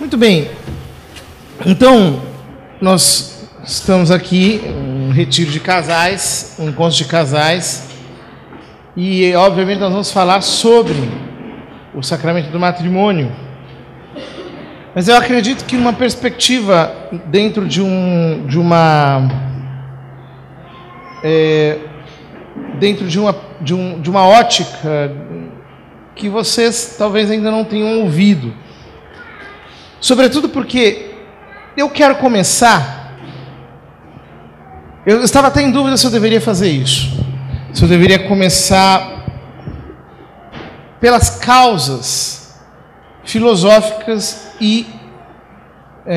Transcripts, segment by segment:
Muito bem. Então, nós estamos aqui, um retiro de casais, um encontro de casais, e obviamente nós vamos falar sobre o sacramento do matrimônio. Mas eu acredito que uma perspectiva dentro de uma ótica que vocês talvez ainda não tenham ouvido. Sobretudo porque eu quero começar. Eu estava até em dúvida se eu deveria fazer isso. Se eu deveria começar pelas causas filosóficas e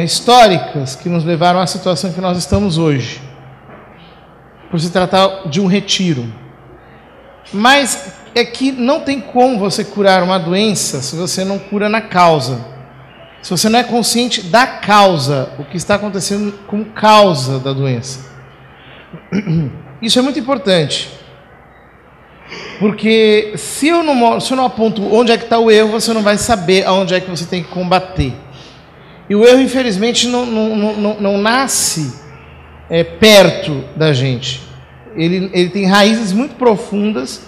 históricas que nos levaram à situação que nós estamos hoje, por se tratar de um retiro. Mas é que não tem como você curar uma doença se você não cura na causa. Se você não é consciente da causa, o que está acontecendo como causa da doença. Isso é muito importante. Porque se eu não aponto onde é que está o erro, você não vai saber aonde é que você tem que combater. E o erro, infelizmente, não nasce perto da gente. Ele tem raízes muito profundas,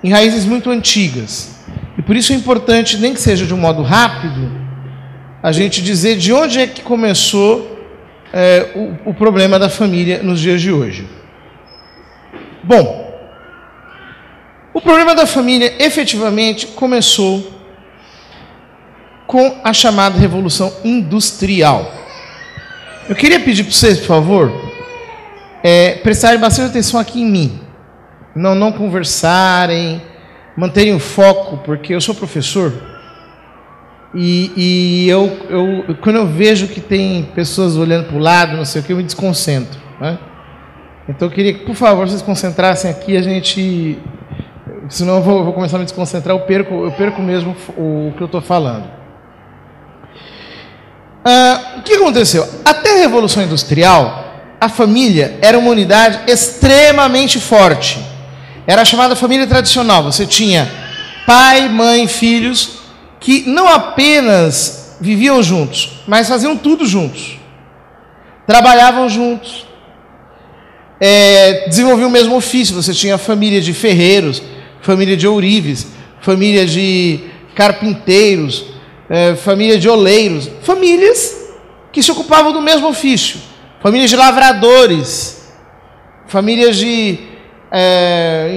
em raízes muito antigas. E por isso é importante, nem que seja de um modo rápido, a gente dizer de onde é que começou o problema da família nos dias de hoje. Bom, o problema da família efetivamente começou com a chamada Revolução Industrial. Eu queria pedir para vocês, por favor, prestarem bastante atenção aqui em mim. Não conversarem, manterem o foco, porque eu sou professor e quando eu vejo que tem pessoas olhando para o lado, não sei o que, eu me desconcentro, né? Então eu queria que, por favor, vocês se concentrassem aqui, senão eu vou começar a me desconcentrar, eu perco mesmo o que eu estou falando. O que aconteceu? Até a Revolução Industrial, a família era uma unidade extremamente forte. Era a chamada família tradicional. Você tinha pai, mãe, filhos, que não apenas viviam juntos, mas faziam tudo juntos. Trabalhavam juntos. Desenvolviam o mesmo ofício. Você tinha família de ferreiros, família de ourives, família de carpinteiros, família de oleiros. Famílias que se ocupavam do mesmo ofício. Famílias de lavradores, famílias de,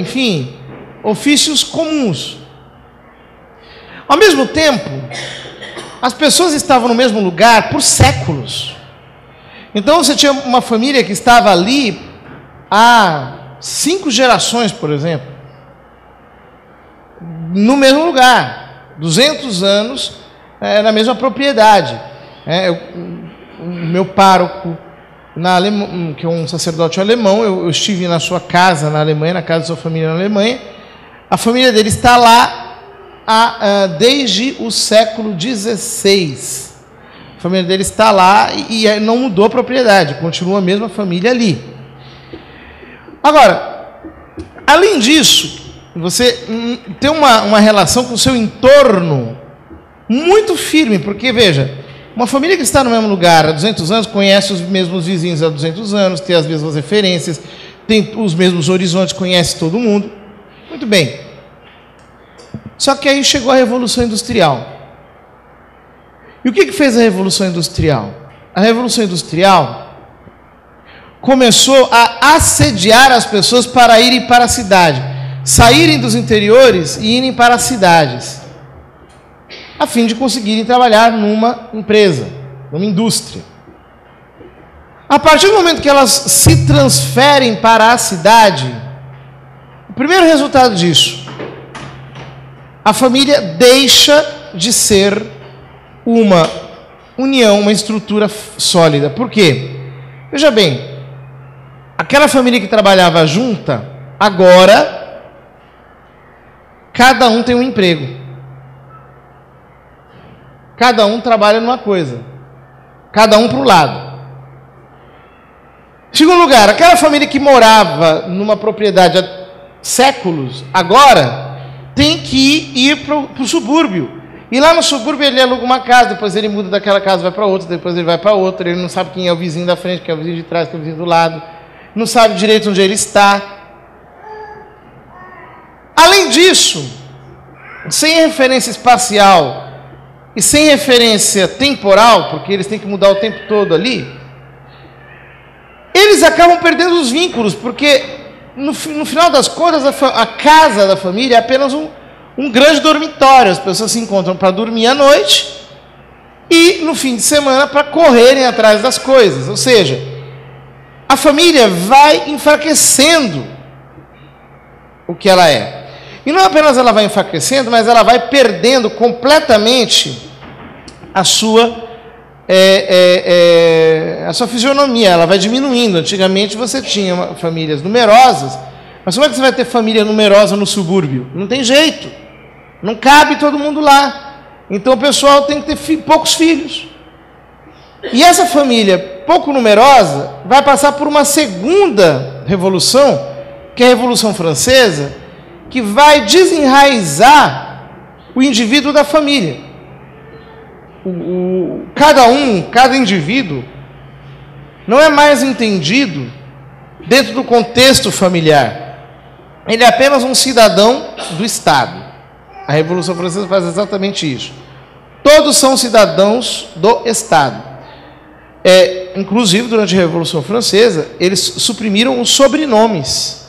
enfim, ofícios comuns. Ao mesmo tempo, as pessoas estavam no mesmo lugar por séculos. Então você tinha uma família que estava ali há 5 gerações, por exemplo, no mesmo lugar, 200 anos na mesma propriedade. O meu pároco, que é um sacerdote alemão, eu estive na sua casa na Alemanha, na casa da sua família na Alemanha. A família dele está lá desde o século XVI. A família dele está lá e não mudou a propriedade, continua a mesma família ali. Agora, além disso, você tem uma relação com o seu entorno muito firme, porque, veja, uma família que está no mesmo lugar há 200 anos, conhece os mesmos vizinhos há 200 anos, tem as mesmas referências, tem os mesmos horizontes, conhece todo mundo. Muito bem. Só que aí chegou a Revolução Industrial. E o que fez a Revolução Industrial? A Revolução Industrial começou a assediar as pessoas para irem para a cidade, saírem dos interiores e irem para as cidades, a fim de conseguirem trabalhar numa empresa, numa indústria. A partir do momento que elas se transferem para a cidade, o primeiro resultado disso, a família deixa de ser uma união, uma estrutura sólida. Por quê? Veja bem, aquela família que trabalhava junta, agora, cada um tem um emprego. Cada um trabalha numa coisa. Cada um para o lado. Segundo lugar, aquela família que morava numa propriedade há séculos, agora tem que ir para o subúrbio. E lá no subúrbio ele aluga uma casa, depois ele muda daquela casa, vai para outra, depois ele vai para outra, ele não sabe quem é o vizinho da frente, quem é o vizinho de trás, quem é o vizinho do lado, não sabe direito onde ele está. Além disso, sem referência espacial e sem referência temporal, porque eles têm que mudar o tempo todo ali, eles acabam perdendo os vínculos, porque no final das contas a casa da família é apenas um grande dormitório. As pessoas se encontram para dormir à noite e no fim de semana para correrem atrás das coisas. Ou seja, a família vai enfraquecendo o que ela é. E não apenas ela vai enfraquecendo, mas ela vai perdendo completamente a sua fisionomia. Ela vai diminuindo. Antigamente você tinha famílias numerosas, mas como é que você vai ter família numerosa no subúrbio? Não tem jeito. Não cabe todo mundo lá. Então o pessoal tem que ter poucos filhos. E essa família pouco numerosa vai passar por uma segunda revolução, que é a Revolução Francesa, que vai desenraizar o indivíduo da família. Cada indivíduo não é mais entendido dentro do contexto familiar. Ele é apenas um cidadão do Estado. A Revolução Francesa faz exatamente isso. Todos são cidadãos do Estado. Inclusive, durante a Revolução Francesa, eles suprimiram os sobrenomes.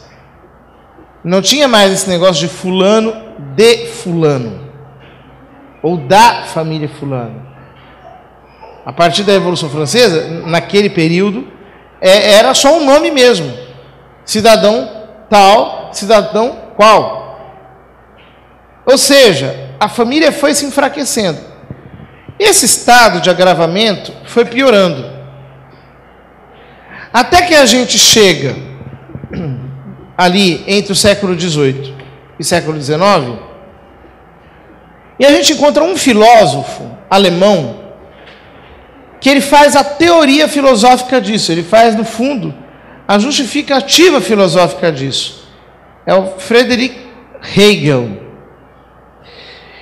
Não tinha mais esse negócio de fulano de fulano, ou da família fulano. A partir da Revolução Francesa, naquele período, era só um nome mesmo. Cidadão tal, cidadão qual. Ou seja, a família foi se enfraquecendo. Esse estado de agravamento foi piorando. Até que a gente chega ali entre o século XVIII e século XIX, e a gente encontra um filósofo alemão que ele faz a teoria filosófica disso, ele faz, no fundo, a justificativa filosófica disso. É o Friedrich Hegel.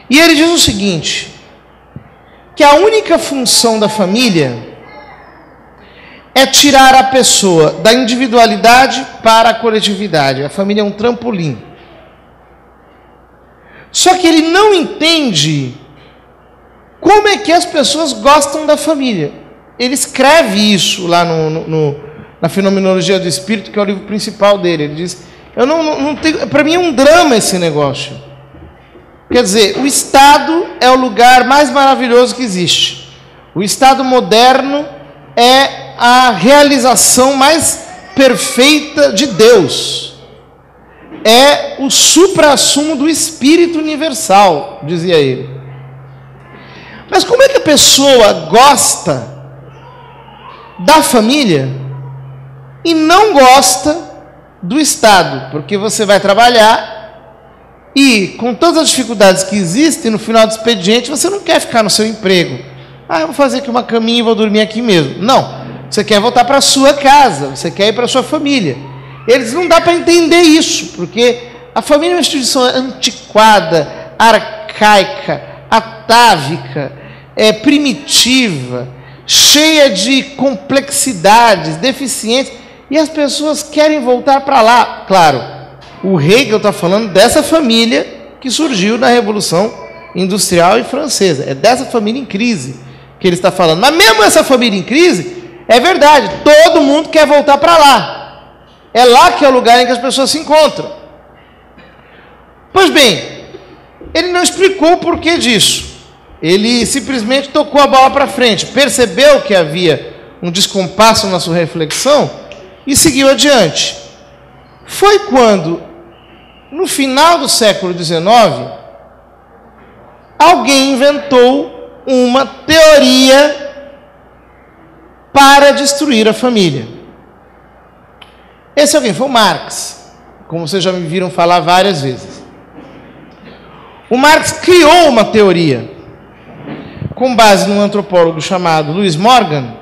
E ele diz o seguinte, que a única função da família é tirar a pessoa da individualidade para a coletividade. A família é um trampolim. Só que ele não entende como é que as pessoas gostam da família. Ele escreve isso lá na Fenomenologia do Espírito, que é o livro principal dele. Ele diz, para mim é um drama esse negócio. Quer dizer, o Estado é o lugar mais maravilhoso que existe. O Estado moderno é a realização mais perfeita de Deus. É o suprassumo do Espírito universal, dizia ele. Mas como é que a pessoa gosta da família e não gosta do Estado? Porque você vai trabalhar e, com todas as dificuldades que existem, no final do expediente, você não quer ficar no seu emprego. Eu vou fazer aqui uma caminha e vou dormir aqui mesmo. Não. Você quer voltar para a sua casa, você quer ir para a sua família. Eles não dá para entender isso, porque a família é uma instituição antiquada, arcaica, atávica, primitiva, cheia de complexidades, deficientes, e as pessoas querem voltar para lá. Claro, o Hegel está falando dessa família que surgiu na Revolução Industrial e Francesa. É dessa família em crise que ele está falando. Mas mesmo essa família em crise, é verdade, todo mundo quer voltar para lá. É lá que é o lugar em que as pessoas se encontram. Pois bem, ele não explicou o porquê disso. Ele simplesmente tocou a bola para frente, percebeu que havia um descompasso na sua reflexão e seguiu adiante. Foi quando, no final do século XIX, alguém inventou uma teoria para destruir a família. Esse alguém foi o Marx, como vocês já me viram falar várias vezes. O Marx criou uma teoria com base num antropólogo chamado Louis Morgan,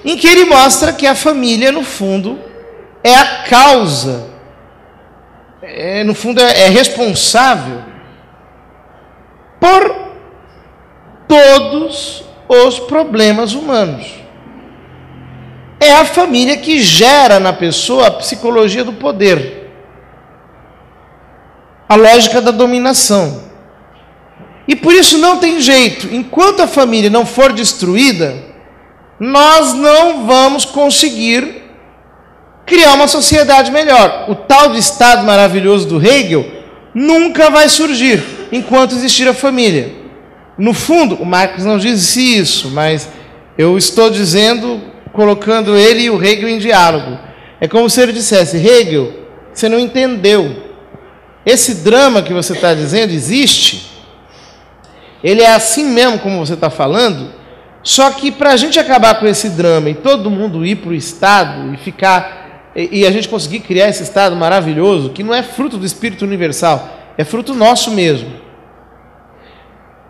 em que ele mostra que a família, no fundo, é a causa, no fundo, é responsável todos os problemas humanos. É a família que gera na pessoa a psicologia do poder, a lógica da dominação. E por isso não tem jeito, enquanto a família não for destruída, nós não vamos conseguir criar uma sociedade melhor. O tal de Estado maravilhoso do Hegel nunca vai surgir enquanto existir a família. No fundo, o Marx não disse isso, mas eu estou dizendo, colocando ele e o Hegel em diálogo. É como se ele dissesse: Hegel, você não entendeu. Esse drama que você está dizendo existe. Ele é assim mesmo como você está falando. Só que para a gente acabar com esse drama e todo mundo ir para o Estado e ficar, e a gente conseguir criar esse Estado maravilhoso, que não é fruto do espírito universal, é fruto nosso mesmo,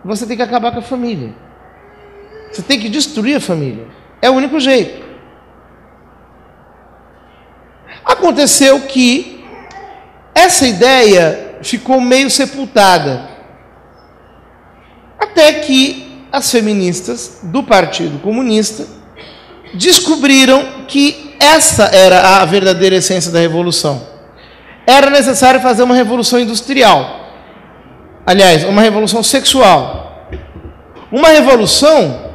você tem que acabar com a família. Você tem que destruir a família. É o único jeito. Aconteceu que essa ideia ficou meio sepultada, até que as feministas do Partido Comunista descobriram que essa era a verdadeira essência da revolução. Era necessário fazer uma revolução industrial. Aliás, uma revolução sexual. Uma revolução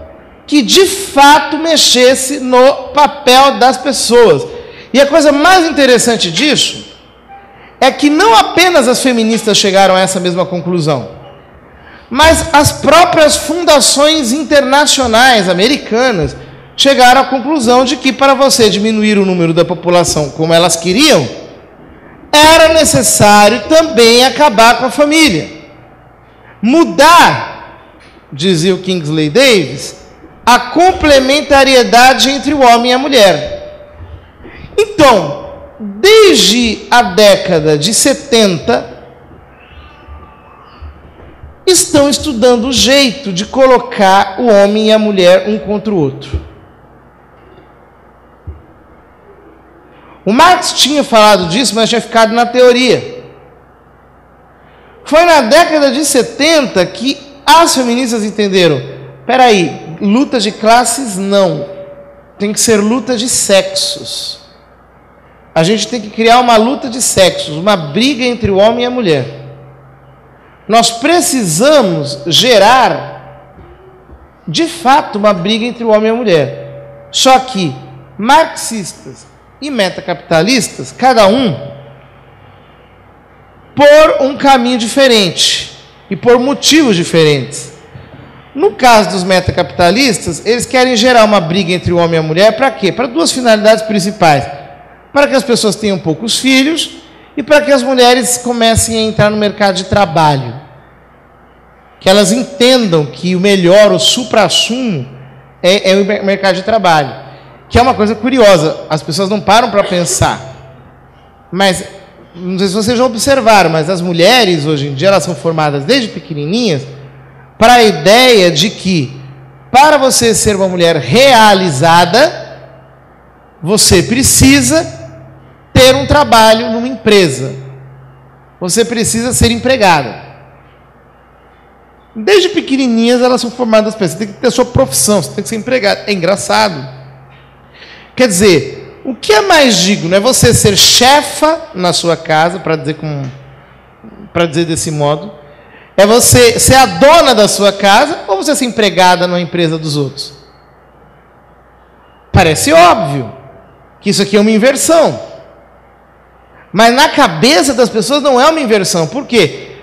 que de fato mexesse no papel das pessoas. E a coisa mais interessante disso é que não apenas as feministas chegaram a essa mesma conclusão, mas as próprias fundações internacionais americanas chegaram à conclusão de que para você diminuir o número da população como elas queriam, era necessário também acabar com a família. Mudar, dizia o Kingsley Davis, a complementariedade entre o homem e a mulher. Então, desde a década de 70, estão estudando o jeito de colocar o homem e a mulher um contra o outro. O Marx tinha falado disso, mas tinha ficado na teoria. Foi na década de 70 que as feministas entenderam: peraí, luta de classes não, tem que ser luta de sexos. A gente tem que criar uma luta de sexos, uma briga entre o homem e a mulher. Nós precisamos gerar, de fato, uma briga entre o homem e a mulher. Só que marxistas e metacapitalistas, cada um por um caminho diferente e por motivos diferentes. No caso dos metacapitalistas, eles querem gerar uma briga entre o homem e a mulher para quê? Para duas finalidades principais: para que as pessoas tenham poucos filhos e para que as mulheres comecem a entrar no mercado de trabalho. Que elas entendam que o melhor, o supra-sumo, é o mercado de trabalho. Que é uma coisa curiosa, as pessoas não param para pensar. Mas, não sei se vocês já observaram, mas as mulheres, hoje em dia, elas são formadas desde pequenininhas para a ideia de que, para você ser uma mulher realizada, você precisa ter um trabalho numa empresa. Você precisa ser empregada. Desde pequenininhas elas são formadas para isso. Você tem que ter a sua profissão, você tem que ser empregado. É engraçado. Quer dizer, o que é mais digno? É você ser chefa na sua casa, para dizer desse modo. É você ser a dona da sua casa, ou você ser empregada numa empresa dos outros? Parece óbvio que isso aqui é uma inversão. Mas na cabeça das pessoas não é uma inversão. Por quê?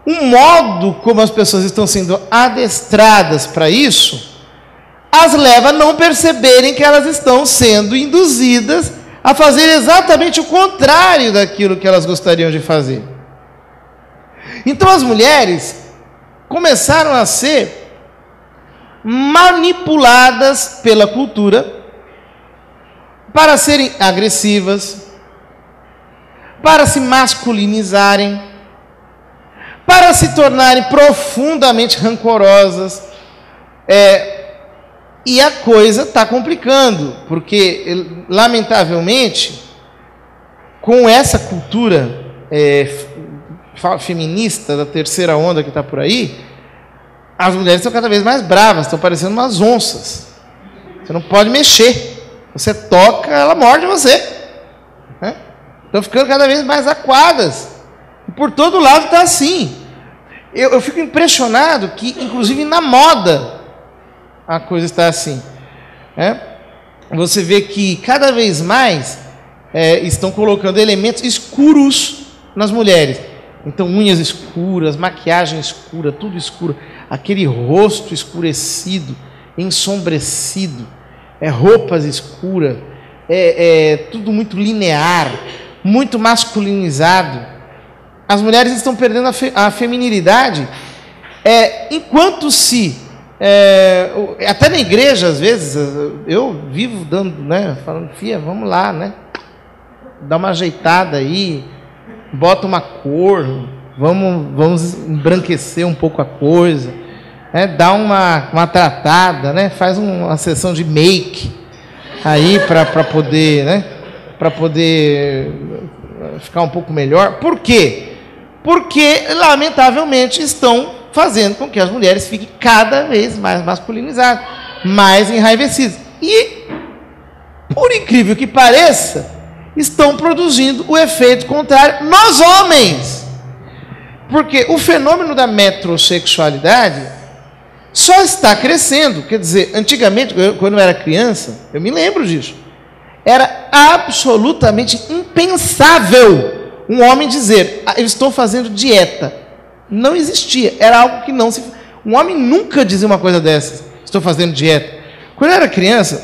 O modo como as pessoas estão sendo adestradas para isso as leva a não perceberem que elas estão sendo induzidas a fazer exatamente o contrário daquilo que elas gostariam de fazer. Então as mulheres começaram a ser manipuladas pela cultura para serem agressivas, para se masculinizarem, para se tornarem profundamente rancorosas. E a coisa está complicando, porque, lamentavelmente, com essa cultura feminista da terceira onda que está por aí, as mulheres estão cada vez mais bravas, estão parecendo umas onças. Você não pode mexer. Você toca, ela morde você. Né? Estão ficando cada vez mais aquadas. E por todo lado está assim. Eu fico impressionado que, inclusive na moda, a coisa está assim. Né? Você vê que cada vez mais estão colocando elementos escuros nas mulheres. Então, unhas escuras, maquiagem escura, tudo escuro. Aquele rosto escurecido, ensombrecido, roupas escuras, tudo muito linear, muito masculinizado. As mulheres estão perdendo a feminilidade, enquanto se... até na igreja, às vezes, eu vivo dando, né, falando, filha, vamos lá, né? Dá uma ajeitada aí, bota uma cor, vamos embranquecer um pouco a coisa, né? Dá uma tratada, né? Faz uma sessão de make aí para poder, né? Para poder ficar um pouco melhor. Por quê? Porque, lamentavelmente, estão fazendo com que as mulheres fiquem cada vez mais masculinizadas, mais enraivecidas. E, por incrível que pareça, estão produzindo o efeito contrário nos homens. Porque o fenômeno da metrosexualidade só está crescendo. Quer dizer, antigamente, quando eu era criança, eu me lembro disso, era absolutamente impensável um homem dizer, eu estou fazendo dieta. Não existia, era algo que não se... Um homem nunca dizia uma coisa dessas, estou fazendo dieta. Quando eu era criança,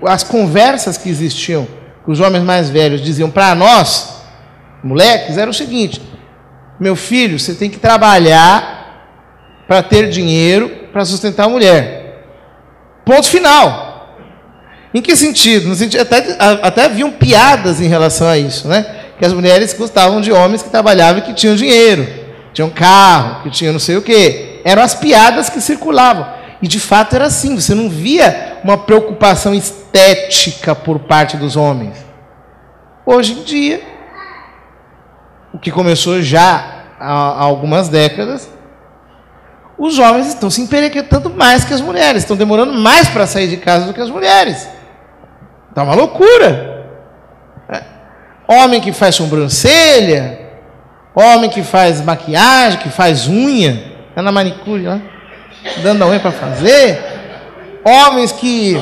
as conversas que existiam, que os homens mais velhos diziam para nós, moleques, era o seguinte: meu filho, você tem que trabalhar para ter dinheiro para sustentar a mulher. Ponto final. Em que sentido? No sentido, até haviam piadas em relação a isso, né? Que as mulheres gostavam de homens que trabalhavam e que tinham dinheiro, tinham carro, que tinham não sei o quê. Eram as piadas que circulavam. E de fato era assim, você não via uma preocupação estética por parte dos homens. Hoje em dia, o que começou já há algumas décadas, os homens estão se emperequetando mais que as mulheres, estão demorando mais para sair de casa do que as mulheres. Está uma loucura. Homem que faz sobrancelha, homem que faz maquiagem, que faz unha, é na manicure lá, dando a unha para fazer, homens que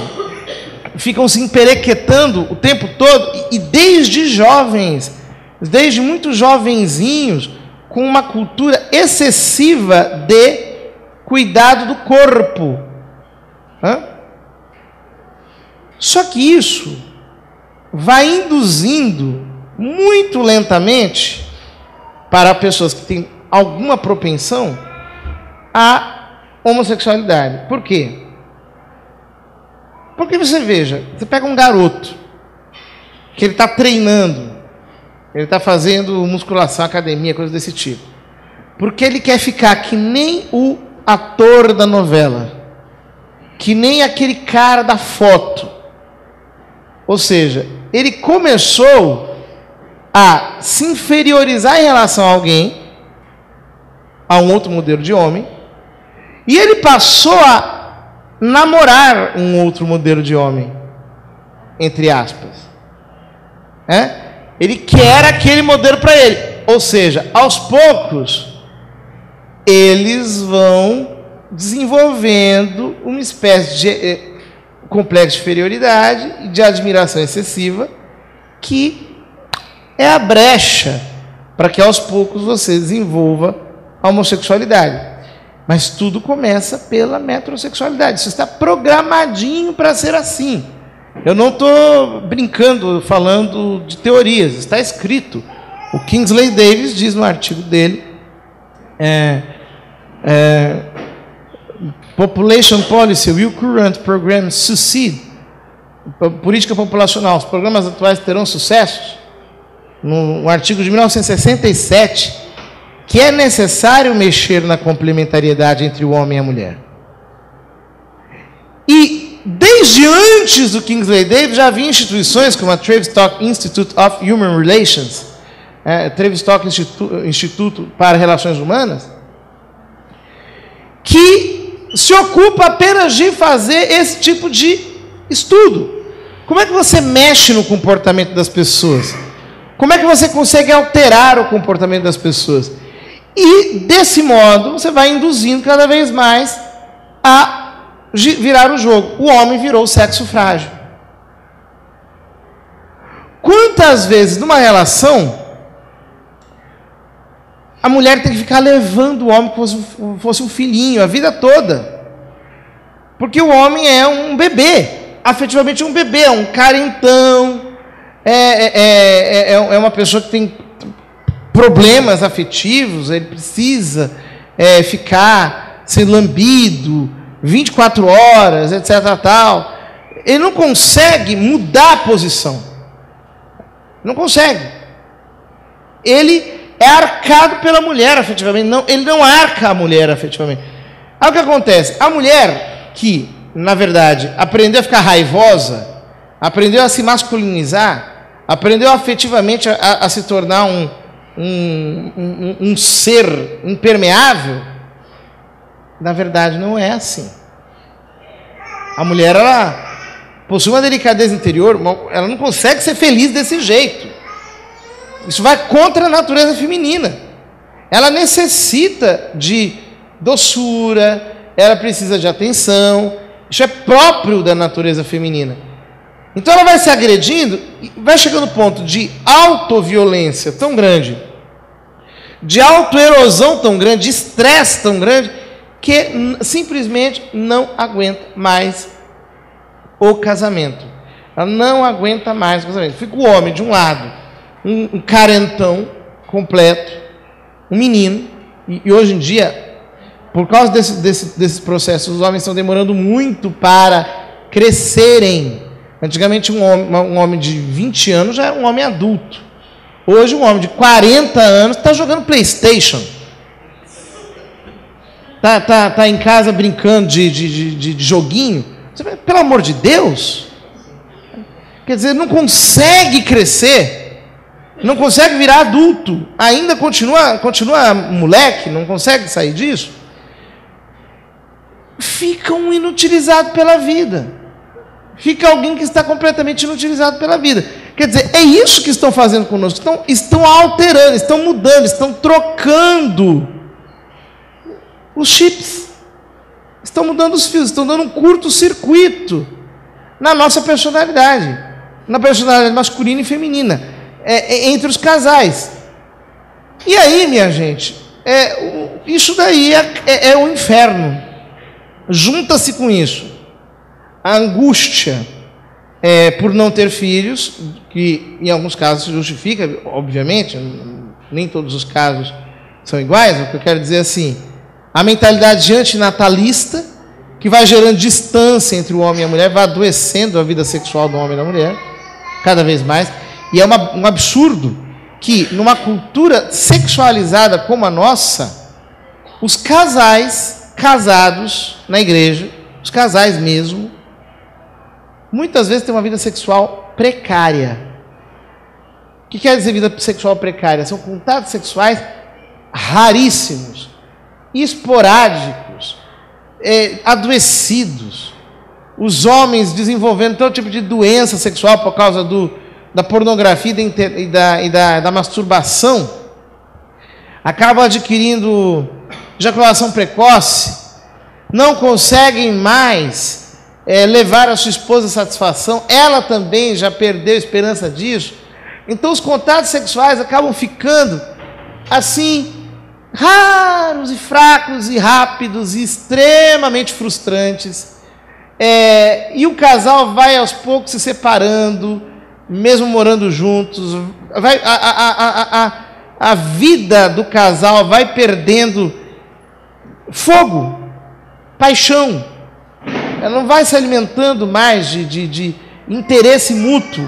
ficam se emperequetando o tempo todo, e desde jovens, desde muito jovenzinhos, com uma cultura excessiva de cuidado do corpo. Só que isso vai induzindo muito lentamente para pessoas que têm alguma propensão à homossexualidade. Por quê? Porque você veja, você pega um garoto que ele está treinando, ele está fazendo musculação, academia, coisa desse tipo, porque ele quer ficar que nem o ator da novela, que nem aquele cara da foto. Ou seja, ele começou a se inferiorizar em relação a alguém, a um outro modelo de homem, e ele passou a namorar um outro modelo de homem, entre aspas. Ele quer aquele modelo para ele. Ou seja, aos poucos, eles vão desenvolvendo uma espécie de complexo de inferioridade e de admiração excessiva, que é a brecha para que aos poucos você desenvolva a homossexualidade. Mas tudo começa pela metrosexualidade. Isso está programadinho para ser assim. Eu não estou brincando, falando de teorias, está escrito. O Kingsley Davis diz no artigo dele, Population Policy, will current programs succeed? Política populacional, os programas atuais terão sucesso? No artigo de 1967, que é necessário mexer na complementariedade entre o homem e a mulher. E desde antes do Kingsley Davis já havia instituições como a Tavistock Institute of Human Relations, Tavistock Instituto para Relações Humanas, que se ocupa apenas de fazer esse tipo de estudo. Como é que você mexe no comportamento das pessoas? Como é que você consegue alterar o comportamento das pessoas? E, desse modo, você vai induzindo cada vez mais a virar o jogo. O homem virou o sexo frágil. Quantas vezes, numa relação, a mulher tem que ficar levando o homem como se fosse um filhinho, a vida toda? Porque o homem é um bebê, afetivamente um bebê, é um carentão, é uma pessoa que tem problemas afetivos, ele precisa ficar sendo lambido 24 horas, etc. tal. Ele não consegue mudar a posição. Não consegue. Ele é arcado pela mulher afetivamente. Não, ele não arca a mulher afetivamente. Aí o que acontece? A mulher que, na verdade, aprendeu a ficar raivosa, aprendeu a se masculinizar, aprendeu afetivamente a se tornar um ser impermeável, na verdade não é assim. A mulher, ela possui uma delicadeza interior, ela não consegue ser feliz desse jeito. Isso vai contra a natureza feminina. Ela necessita de doçura, ela precisa de atenção. Isso é próprio da natureza feminina. Então ela vai se agredindo e vai chegando ao ponto de autoviolência tão grande, de autoerosão tão grande, de estresse tão grande, que simplesmente não aguenta mais o casamento. Ela não aguenta mais o casamento. Fica o homem de um lado, um carentão completo, um menino, e hoje em dia, por causa desses processos, os homens estão demorando muito para crescerem. Antigamente um homem de 20 anos já era um homem adulto. Hoje um homem de 40 anos está jogando PlayStation. Tá em casa brincando de joguinho. Você vai, pelo amor de Deus. Quer dizer, não consegue crescer, não consegue virar adulto, ainda continua moleque, não consegue sair disso. Fica um inutilizado pela vida. Fica alguém que está completamente inutilizado pela vida. Quer dizer, é isso que estão fazendo conosco. Estão alterando, estão mudando, estão trocando os chips. Estão mudando os fios, estão dando um curto-circuito na nossa personalidade. Na personalidade masculina e feminina. Entre os casais. E aí, minha gente, isso daí é o inferno. Junta-se com isso a angústia por não ter filhos, que em alguns casos se justifica, obviamente, nem todos os casos são iguais. O que eu quero dizer assim, a mentalidade antinatalista, que vai gerando distância entre o homem e a mulher, vai adoecendo a vida sexual do homem e da mulher, cada vez mais, e é um absurdo que, numa cultura sexualizada como a nossa, os casais casados na igreja, os casais mesmo, muitas vezes têm uma vida sexual precária. O que quer dizer vida sexual precária? São contatos sexuais raríssimos, esporádicos, adoecidos. Os homens desenvolvendo todo tipo de doença sexual por causa da pornografia e da masturbação. Acabam adquirindo ejaculação precoce, não conseguem mais levar a sua esposa à satisfação, ela também já perdeu a esperança disso. Então os contatos sexuais acabam ficando assim, raros e fracos e rápidos e extremamente frustrantes. E o casal vai aos poucos se separando, mesmo morando juntos. A vida do casal vai perdendo fogo, paixão. Ela não vai se alimentando mais de interesse mútuo.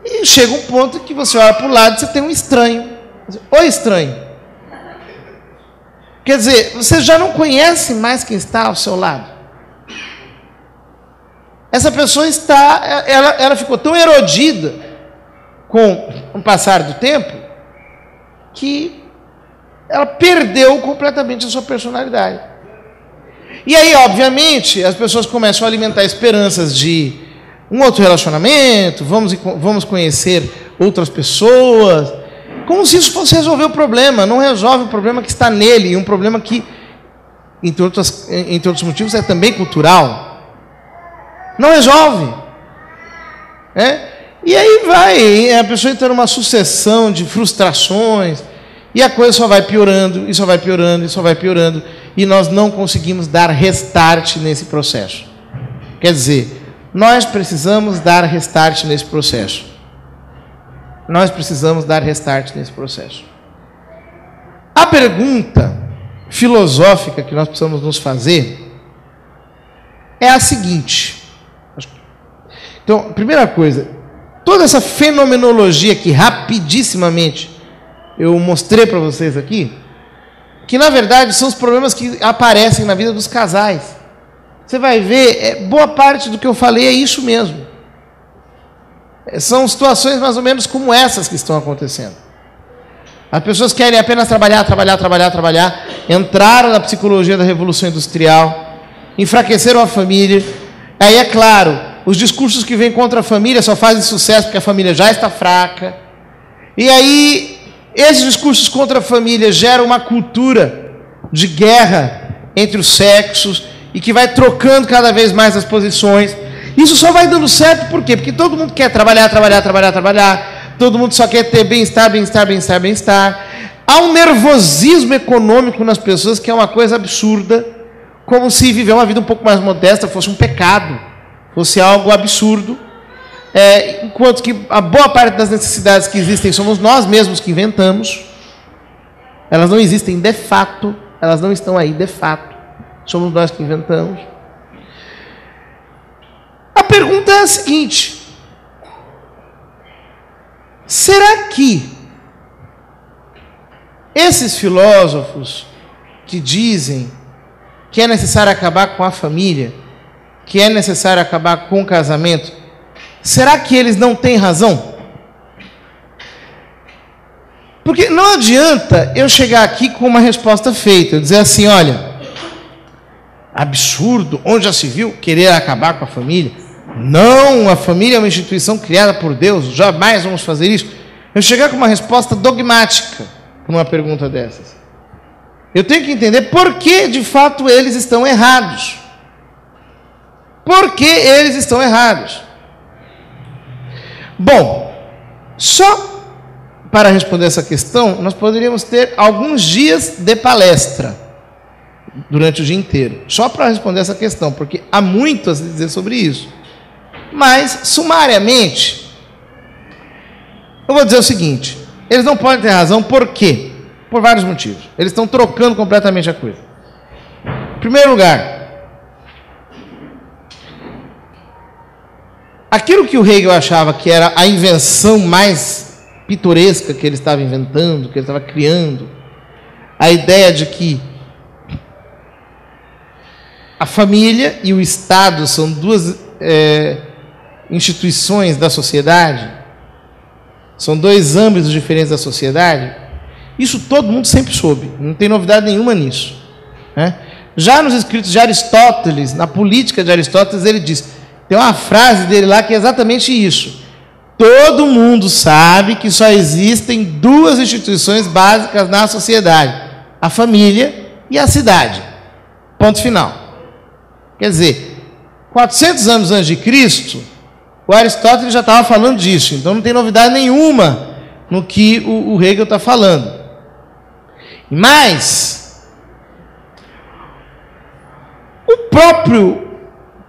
E chega um ponto que você olha para o lado e você tem um estranho. Oi, estranho. Quer dizer, você já não conhece mais quem está ao seu lado. Essa pessoa ela ficou tão erodida com o passar do tempo que ela perdeu completamente a sua personalidade. E aí, obviamente, as pessoas começam a alimentar esperanças de um outro relacionamento, vamos conhecer outras pessoas, como se isso fosse resolver o problema. Não resolve o problema que está nele, e um problema que, entre outros motivos, é também cultural. Não resolve. E aí vai, a pessoa entra numa sucessão de frustrações, e a coisa só vai piorando, e só vai piorando, e só vai piorando, e nós não conseguimos dar restart nesse processo. Quer dizer, nós precisamos dar restart nesse processo. Nós precisamos dar restart nesse processo. A pergunta filosófica que nós precisamos nos fazer é a seguinte. Então, primeira coisa, toda essa fenomenologia que rapidissimamente eu mostrei para vocês aqui, que na verdade são os problemas que aparecem na vida dos casais. Você vai ver, boa parte do que eu falei é isso mesmo. São situações mais ou menos como essas que estão acontecendo. As pessoas querem apenas trabalhar, entraram na psicologia da Revolução Industrial, enfraqueceram a família. Aí, é claro, os discursos que vêm contra a família só fazem sucesso porque a família já está fraca. E aí, esses discursos contra a família geram uma cultura de guerra entre os sexos e que vai trocando cada vez mais as posições. Isso só vai dando certo, por quê? Porque todo mundo quer trabalhar. Todo mundo só quer ter bem-estar. Há um nervosismo econômico nas pessoas que é uma coisa absurda, como se viver uma vida um pouco mais modesta fosse um pecado, fosse algo absurdo. Enquanto que a boa parte das necessidades que existem somos nós mesmos que inventamos. Elas não existem de fato, elas não estão aí de fato. Somos nós que inventamos. A pergunta é a seguinte: será que esses filósofos que dizem que é necessário acabar com a família, que é necessário acabar com o casamento, será que eles não têm razão? Porque não adianta eu chegar aqui com uma resposta feita, eu dizer assim, olha, absurdo, onde já se viu querer acabar com a família? Não, a família é uma instituição criada por Deus, jamais vamos fazer isso. Eu chegar com uma resposta dogmática para uma pergunta dessas. Eu tenho que entender por que, de fato, eles estão errados. Por que eles estão errados? Bom, só para responder essa questão, nós poderíamos ter alguns dias de palestra durante o dia inteiro, só para responder essa questão, porque há muito a se dizer sobre isso. Mas, sumariamente, eu vou dizer o seguinte: eles não podem ter razão, por quê? Por vários motivos. Eles estão trocando completamente a coisa. Em primeiro lugar, aquilo que o Hegel achava que era a invenção mais pitoresca que ele estava inventando, que ele estava criando, a ideia de que a família e o Estado são duas instituições da sociedade, são dois âmbitos diferentes da sociedade, isso todo mundo sempre soube, não tem novidade nenhuma nisso, né? Já nos escritos de Aristóteles, na política de Aristóteles, ele diz, tem uma frase dele lá que é exatamente isso: todo mundo sabe que só existem duas instituições básicas na sociedade, a família e a cidade, ponto final. Quer dizer, 400 anos antes de Cristo, o Aristóteles já estava falando disso, então não tem novidade nenhuma no que o Hegel está falando. Mas o próprio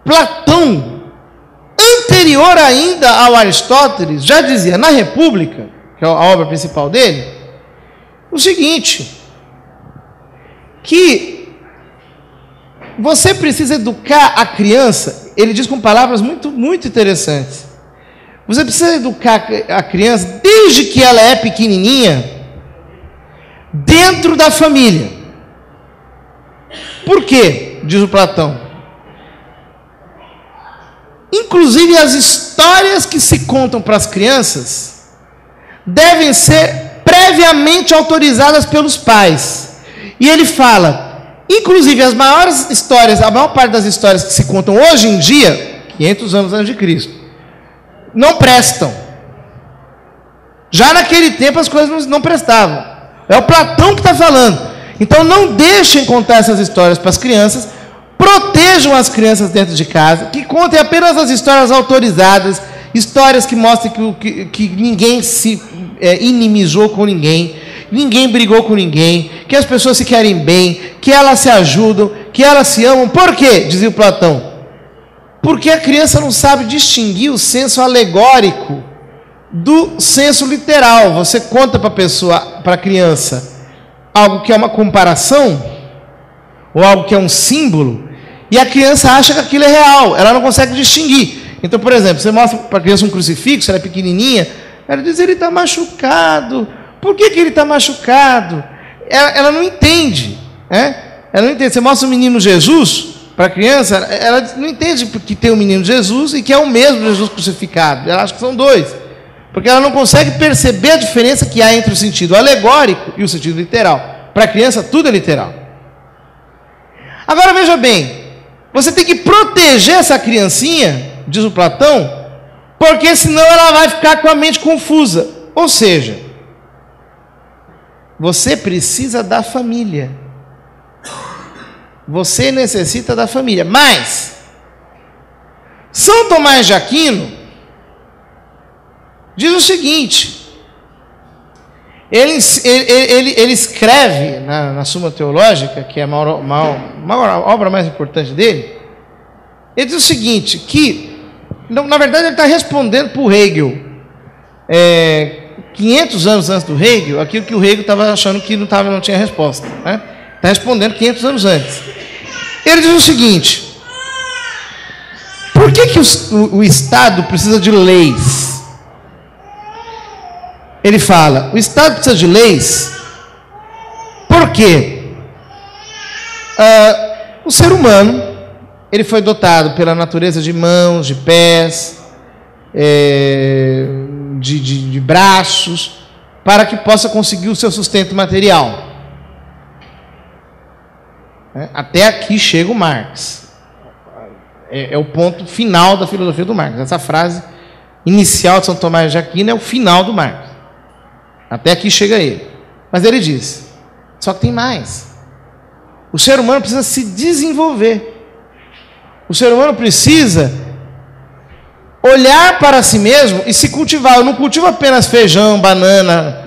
Platão, anterior ainda ao Aristóteles, já dizia na República, que é a obra principal dele, o seguinte: que você precisa educar a criança. Ele diz com palavras muito, muito interessantes. Você precisa educar a criança desde que ela é pequenininha, dentro da família. Por quê? Diz o Platão. Inclusive as histórias que se contam para as crianças devem ser previamente autorizadas pelos pais. E ele fala: Inclusive, as maiores histórias, a maior parte das histórias que se contam hoje em dia, 500 anos antes de Cristo, não prestam. Já naquele tempo as coisas não prestavam. É o Platão que está falando. Então não deixem contar essas histórias para as crianças, protejam as crianças dentro de casa, que contem apenas as histórias autorizadas, histórias que mostrem que ninguém se inimizou com ninguém, ninguém brigou com ninguém, que as pessoas se querem bem, que elas se ajudam, que elas se amam. Por quê? Dizia o Platão. Porque a criança não sabe distinguir o senso alegórico do senso literal. Você conta para a criança algo que é uma comparação, ou algo que é um símbolo, e a criança acha que aquilo é real, ela não consegue distinguir. Então, por exemplo, você mostra para a criança um crucifixo, ela é pequenininha, ela diz, ele está machucado. Por que ele está machucado? Ela não entende, né? Ela não entende. Você mostra o menino Jesus para a criança, ela não entende que tem o menino Jesus e que é o mesmo Jesus crucificado. Ela acha que são dois, porque ela não consegue perceber a diferença que há entre o sentido alegórico e o sentido literal. Para a criança, tudo é literal. Agora, veja bem, você tem que proteger essa criancinha, diz o Platão, porque senão ela vai ficar com a mente confusa. Ou seja, você precisa da família. Você necessita da família. Mas São Tomás de Aquino diz o seguinte, ele escreve na Suma Teológica, que é a obra mais importante dele, ele diz o seguinte, que, na verdade, ele está respondendo para o Hegel, 500 anos antes do Hegel, aquilo que o Hegel estava achando que não tinha resposta, né? Está respondendo 500 anos antes. Ele diz o seguinte, por que o Estado precisa de leis? Ele fala, o Estado precisa de leis, por quê? O ser humano, ele foi dotado pela natureza de mãos, de pés, de braços, para que possa conseguir o seu sustento material. Até aqui chega o Marx. É o ponto final da filosofia do Marx. Essa frase inicial de São Tomás de Aquino é o final do Marx. Até aqui chega ele. Mas ele diz, só que tem mais. O ser humano precisa se desenvolver. O ser humano precisa olhar para si mesmo e se cultivar. Eu não cultivo apenas feijão, banana,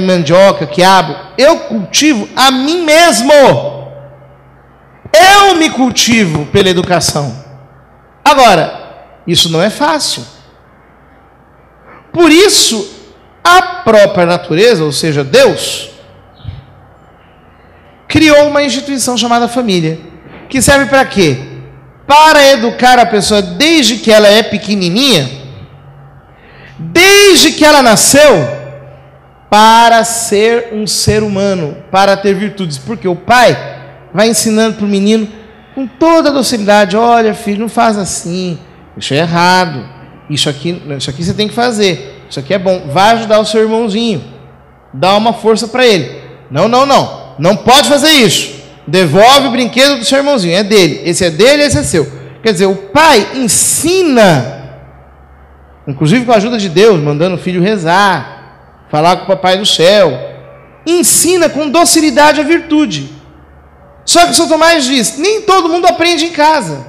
mandioca, quiabo. Eu cultivo a mim mesmo. Eu me cultivo pela educação. Agora, isso não é fácil. Por isso, a própria natureza, ou seja, Deus, criou uma instituição chamada família, que serve para quê? Para educar a pessoa desde que ela é pequenininha, desde que ela nasceu, para ser um ser humano, para ter virtudes, porque o pai vai ensinando para o menino com toda a docilidade, olha filho, não faz assim, isso é errado, isso aqui você tem que fazer, isso aqui é bom, vai ajudar o seu irmãozinho, dá uma força para ele, não pode fazer isso, devolve o brinquedo do seu irmãozinho, é dele, esse é seu. Quer dizer, o pai ensina, inclusive com a ajuda de Deus, mandando o filho rezar, falar com o papai do céu, ensina com docilidade a virtude. Só que São Tomás diz, nem todo mundo aprende em casa.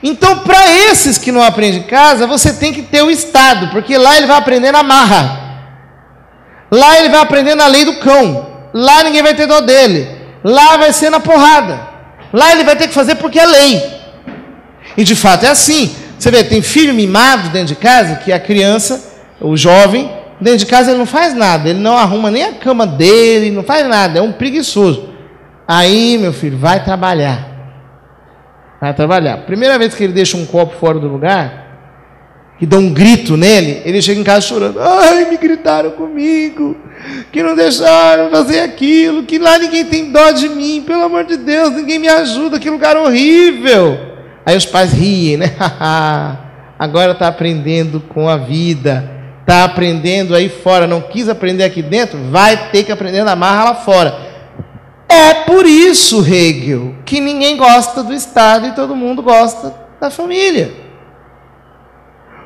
Então, para esses que não aprendem em casa, você tem que ter o Estado, porque lá ele vai aprender na marra. Lá ele vai aprender na lei do cão. Lá ninguém vai ter dó dele. Lá vai ser na porrada. Lá ele vai ter que fazer porque é lei. E de fato é assim. Você vê, tem filho mimado dentro de casa, que a criança, o jovem, dentro de casa ele não faz nada. Ele não arruma nem a cama dele, não faz nada. É um preguiçoso. Aí, meu filho, vai trabalhar. Vai trabalhar. Primeira vez que ele deixa um copo fora do lugar, que dá um grito nele, ele chega em casa chorando. Ai, me gritaram comigo, que não deixaram fazer aquilo, que lá ninguém tem dó de mim, pelo amor de Deus, ninguém me ajuda, que lugar horrível. Aí os pais riem, né? Agora está aprendendo com a vida, está aprendendo aí fora, não quis aprender aqui dentro, vai ter que aprender na marra lá fora. É por isso, Hegel, que ninguém gosta do Estado e todo mundo gosta da família.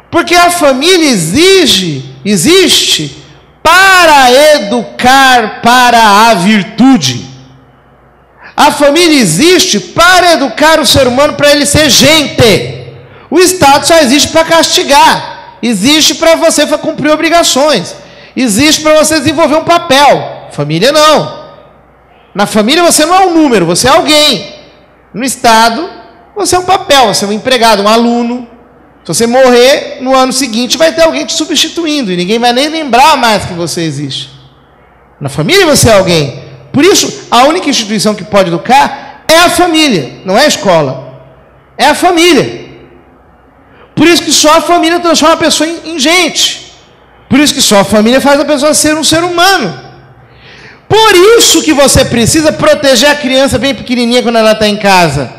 Porque a família existe para educar para a virtude. A família existe para educar o ser humano para ele ser gente. O Estado só existe para castigar. Existe para você cumprir obrigações. Existe para você desenvolver um papel. Família não. Na família você não é um número, você é alguém. No Estado, você é um papel, você é um empregado, um aluno. Se você morrer, no ano seguinte vai ter alguém te substituindo. E ninguém vai nem lembrar mais que você existe. Na família você é alguém. Por isso, a única instituição que pode educar é a família, não é a escola. É a família. Por isso que só a família transforma a pessoa em gente. Por isso que só a família faz a pessoa ser um ser humano. Por isso que você precisa proteger a criança bem pequenininha quando ela está em casa.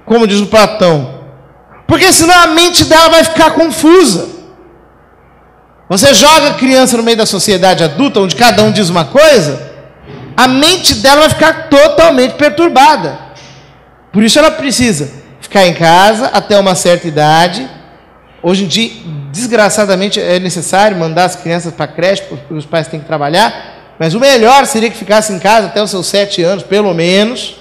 Como diz o Platão. Porque senão a mente dela vai ficar confusa. Você joga a criança no meio da sociedade adulta, onde cada um diz uma coisa, a mente dela vai ficar totalmente perturbada. Por isso ela precisa ficar em casa até uma certa idade. Hoje em dia, desgraçadamente, é necessário mandar as crianças para a creche, porque os pais têm que trabalhar. Mas o melhor seria que ficasse em casa até os seus 7 anos, pelo menos,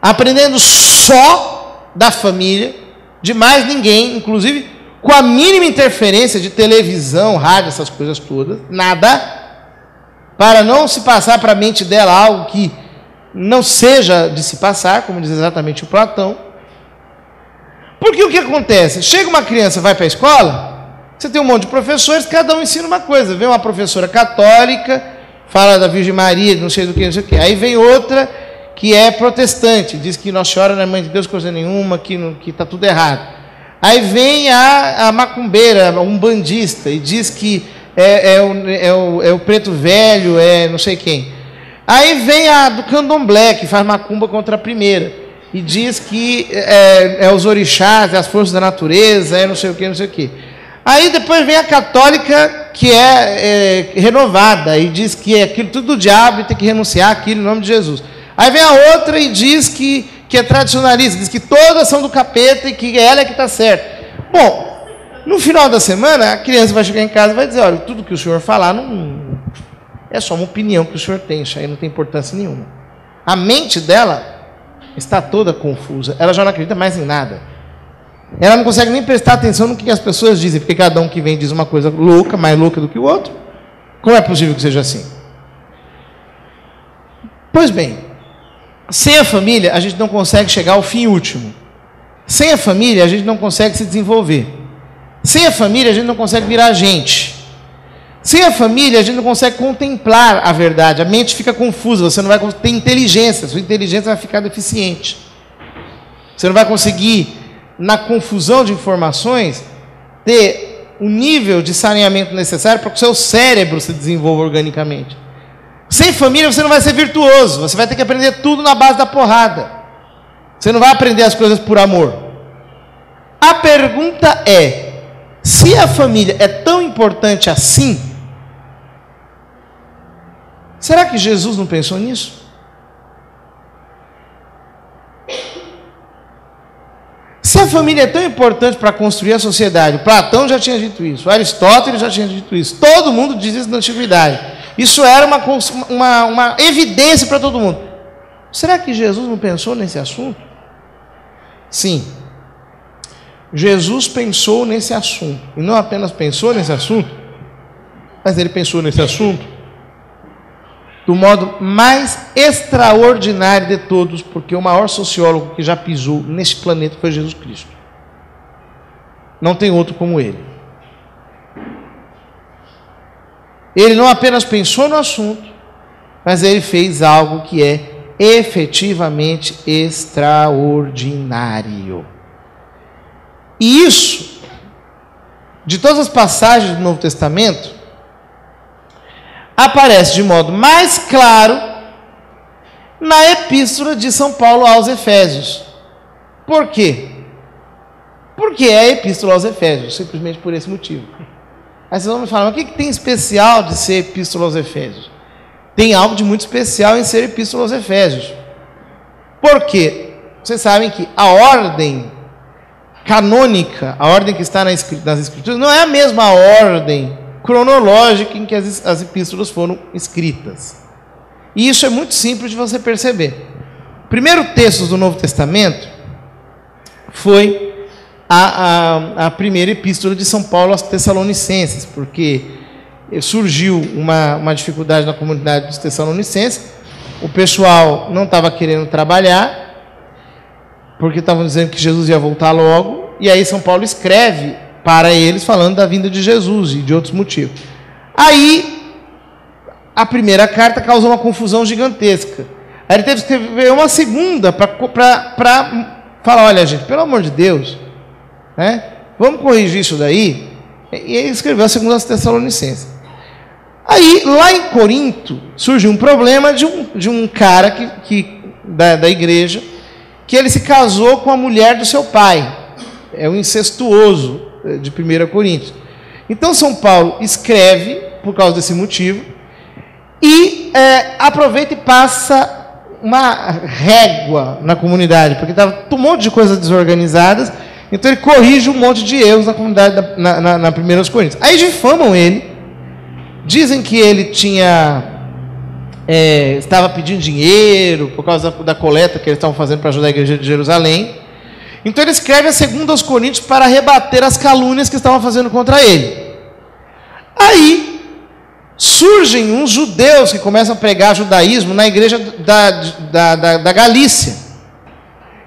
aprendendo só da família, de mais ninguém, inclusive com a mínima interferência de televisão, rádio, essas coisas todas, nada, para não se passar para a mente dela algo que não seja de se passar, como diz exatamente o Platão. Porque o que acontece? Chega uma criança, vai para a escola, você tem um monte de professores, cada um ensina uma coisa. Vem uma professora católica, fala da Virgem Maria, não sei do que, não sei o que. Aí vem outra que é protestante, diz que Nossa Senhora não é mãe de Deus, coisa nenhuma, que está tudo errado. Aí vem a macumbeira, um bandista, e diz que é o preto velho, é não sei quem. Aí vem a do candomblé, que faz macumba contra a primeira, e diz que é os orixás, é as forças da natureza, é não sei o que, não sei o que. Aí depois vem a católica, que é renovada, e diz que é aquilo tudo do diabo e tem que renunciar aquilo em nome de Jesus. Aí vem a outra e diz que é tradicionalista, diz que todas são do capeta e que ela é que está certa. Bom, no final da semana, a criança vai chegar em casa e vai dizer, olha, tudo que o senhor falar não é só uma opinião que o senhor tem, isso aí não tem importância nenhuma. A mente dela está toda confusa, ela já não acredita mais em nada. Ela não consegue nem prestar atenção no que as pessoas dizem, porque cada um que vem diz uma coisa louca, mais louca do que o outro. Como é possível que seja assim? Pois bem, sem a família a gente não consegue chegar ao fim último. Sem a família a gente não consegue se desenvolver. Sem a família a gente não consegue virar gente. Sem a família a gente não consegue contemplar a verdade. A mente fica confusa, você não vai ter inteligência, sua inteligência vai ficar deficiente. Você não vai conseguir, na confusão de informações, ter o nível de saneamento necessário para que o seu cérebro se desenvolva organicamente. Sem família você não vai ser virtuoso, você vai ter que aprender tudo na base da porrada. Você não vai aprender as coisas por amor. A pergunta é, se a família é tão importante assim, será que Jesus não pensou nisso? Se a família é tão importante para construir a sociedade, Platão já tinha dito isso, Aristóteles já tinha dito isso, todo mundo diz isso na antiguidade. Isso era uma evidência para todo mundo. Será que Jesus não pensou nesse assunto? Sim. Jesus pensou nesse assunto. E não apenas pensou nesse assunto, mas ele pensou nesse assunto do modo mais extraordinário de todos, porque o maior sociólogo que já pisou neste planeta foi Jesus Cristo. Não tem outro como ele. Ele não apenas pensou no assunto, mas ele fez algo que é efetivamente extraordinário. E isso, de todas as passagens do Novo Testamento, aparece de modo mais claro na epístola de São Paulo aos Efésios. Por quê? Porque é a epístola aos Efésios, simplesmente por esse motivo. Aí vocês vão me falar, mas o que tem especial de ser epístola aos Efésios? tem algo de muito especial em ser epístola aos Efésios. Por quê? Vocês sabem que a ordem canônica, a ordem que está nas Escrituras, não é a mesma ordem cronológica em que as epístolas foram escritas. E isso é muito simples de você perceber. O primeiro texto do Novo Testamento foi a primeira epístola de São Paulo aos Tessalonicenses, porque surgiu uma dificuldade na comunidade dos Tessalonicenses, o pessoal não estava querendo trabalhar, porque estavam dizendo que Jesus ia voltar logo, e aí São Paulo escreve para eles falando da vinda de Jesus e de outros motivos. Aí, a primeira carta causou uma confusão gigantesca. Aí ele teve que escrever uma segunda para falar, olha gente, pelo amor de Deus, né, vamos corrigir isso daí. E ele escreveu a segunda aos Tessalonicenses. Aí, lá em Corinto, surgiu um problema de um cara da igreja, que ele se casou com a mulher do seu pai. É um incestuoso de 1 Coríntios. Então São Paulo escreve, por causa desse motivo, e aproveita e passa uma régua na comunidade, porque estava um monte de coisas desorganizadas, então ele corrige um monte de erros na comunidade na 1 Coríntios. Aí difamam ele, dizem que ele estava pedindo dinheiro por causa da coleta que eles estavam fazendo para ajudar a igreja de Jerusalém. Então ele escreve a 2 aos Coríntios para rebater as calúnias que estavam fazendo contra ele. Aí surgem uns judeus que começam a pregar judaísmo na igreja da Galícia.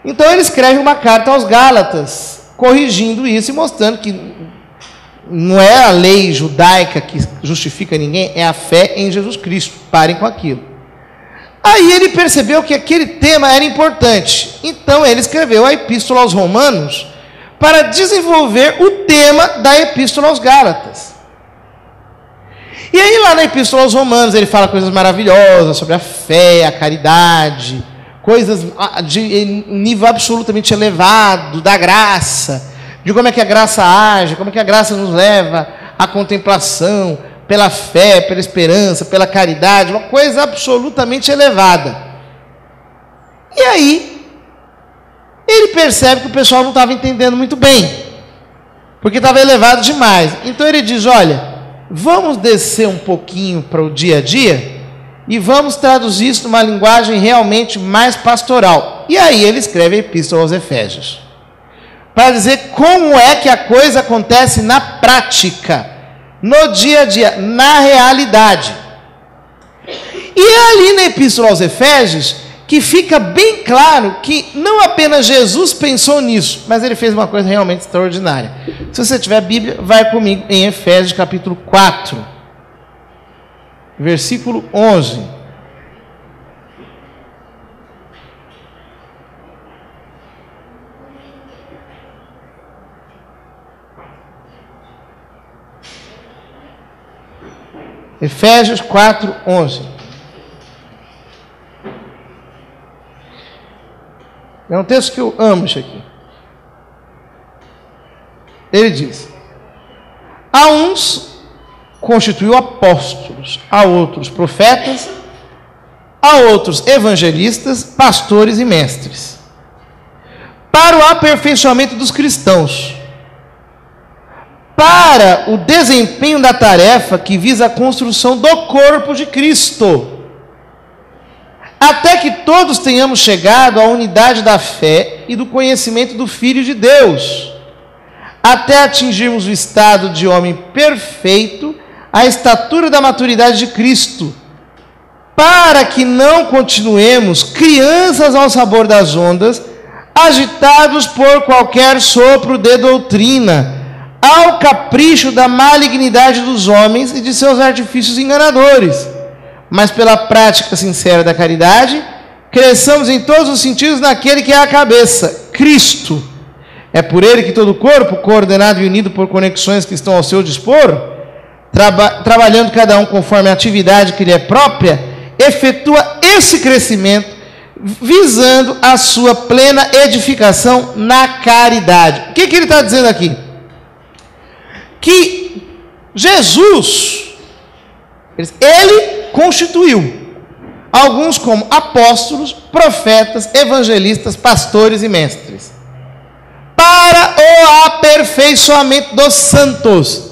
Então ele escreve uma carta aos Gálatas, corrigindo isso e mostrando que não é a lei judaica que justifica ninguém, é a fé em Jesus Cristo. Parem com aquilo. Aí ele percebeu que aquele tema era importante. Então ele escreveu a Epístola aos Romanos para desenvolver o tema da Epístola aos Gálatas. E aí lá na Epístola aos Romanos ele fala coisas maravilhosas sobre a fé, a caridade, coisas de nível absolutamente elevado, da graça, de como é que a graça age, como é que a graça nos leva à contemplação, pela fé, pela esperança, pela caridade, uma coisa absolutamente elevada. E aí, ele percebe que o pessoal não estava entendendo muito bem, porque estava elevado demais. Então ele diz, olha, vamos descer um pouquinho para o dia a dia, e vamos traduzir isso numa linguagem realmente mais pastoral. E aí ele escreve a Epístola aos Efésios, para dizer como é que a coisa acontece na prática, no dia a dia, na realidade. E é ali na Epístola aos Efésios que fica bem claro que não apenas Jesus pensou nisso, mas ele fez uma coisa realmente extraordinária. Se você tiver a Bíblia, vai comigo em Efésios capítulo 4, versículo 11. Efésios 4, 11. É um texto que eu amo isso aqui. Ele diz: a uns constituiu apóstolos, a outros profetas, a outros evangelistas, pastores e mestres, para o aperfeiçoamento dos cristãos, para o desempenho da tarefa que visa a construção do corpo de Cristo, até que todos tenhamos chegado à unidade da fé e do conhecimento do Filho de Deus, até atingirmos o estado de homem perfeito, a estatura da maturidade de Cristo, para que não continuemos crianças ao sabor das ondas, agitados por qualquer sopro de doutrina, ao capricho da malignidade dos homens e de seus artifícios enganadores, mas pela prática sincera da caridade, cresçamos em todos os sentidos naquele que é a cabeça, Cristo. É por ele que todo o corpo, coordenado e unido por conexões que estão ao seu dispor, trabalhando cada um conforme a atividade que lhe é própria, efetua esse crescimento, visando a sua plena edificação na caridade. O que ele está dizendo aqui? Que Jesus Ele constituiu alguns como apóstolos, profetas, evangelistas, pastores e mestres, para o aperfeiçoamento dos santos,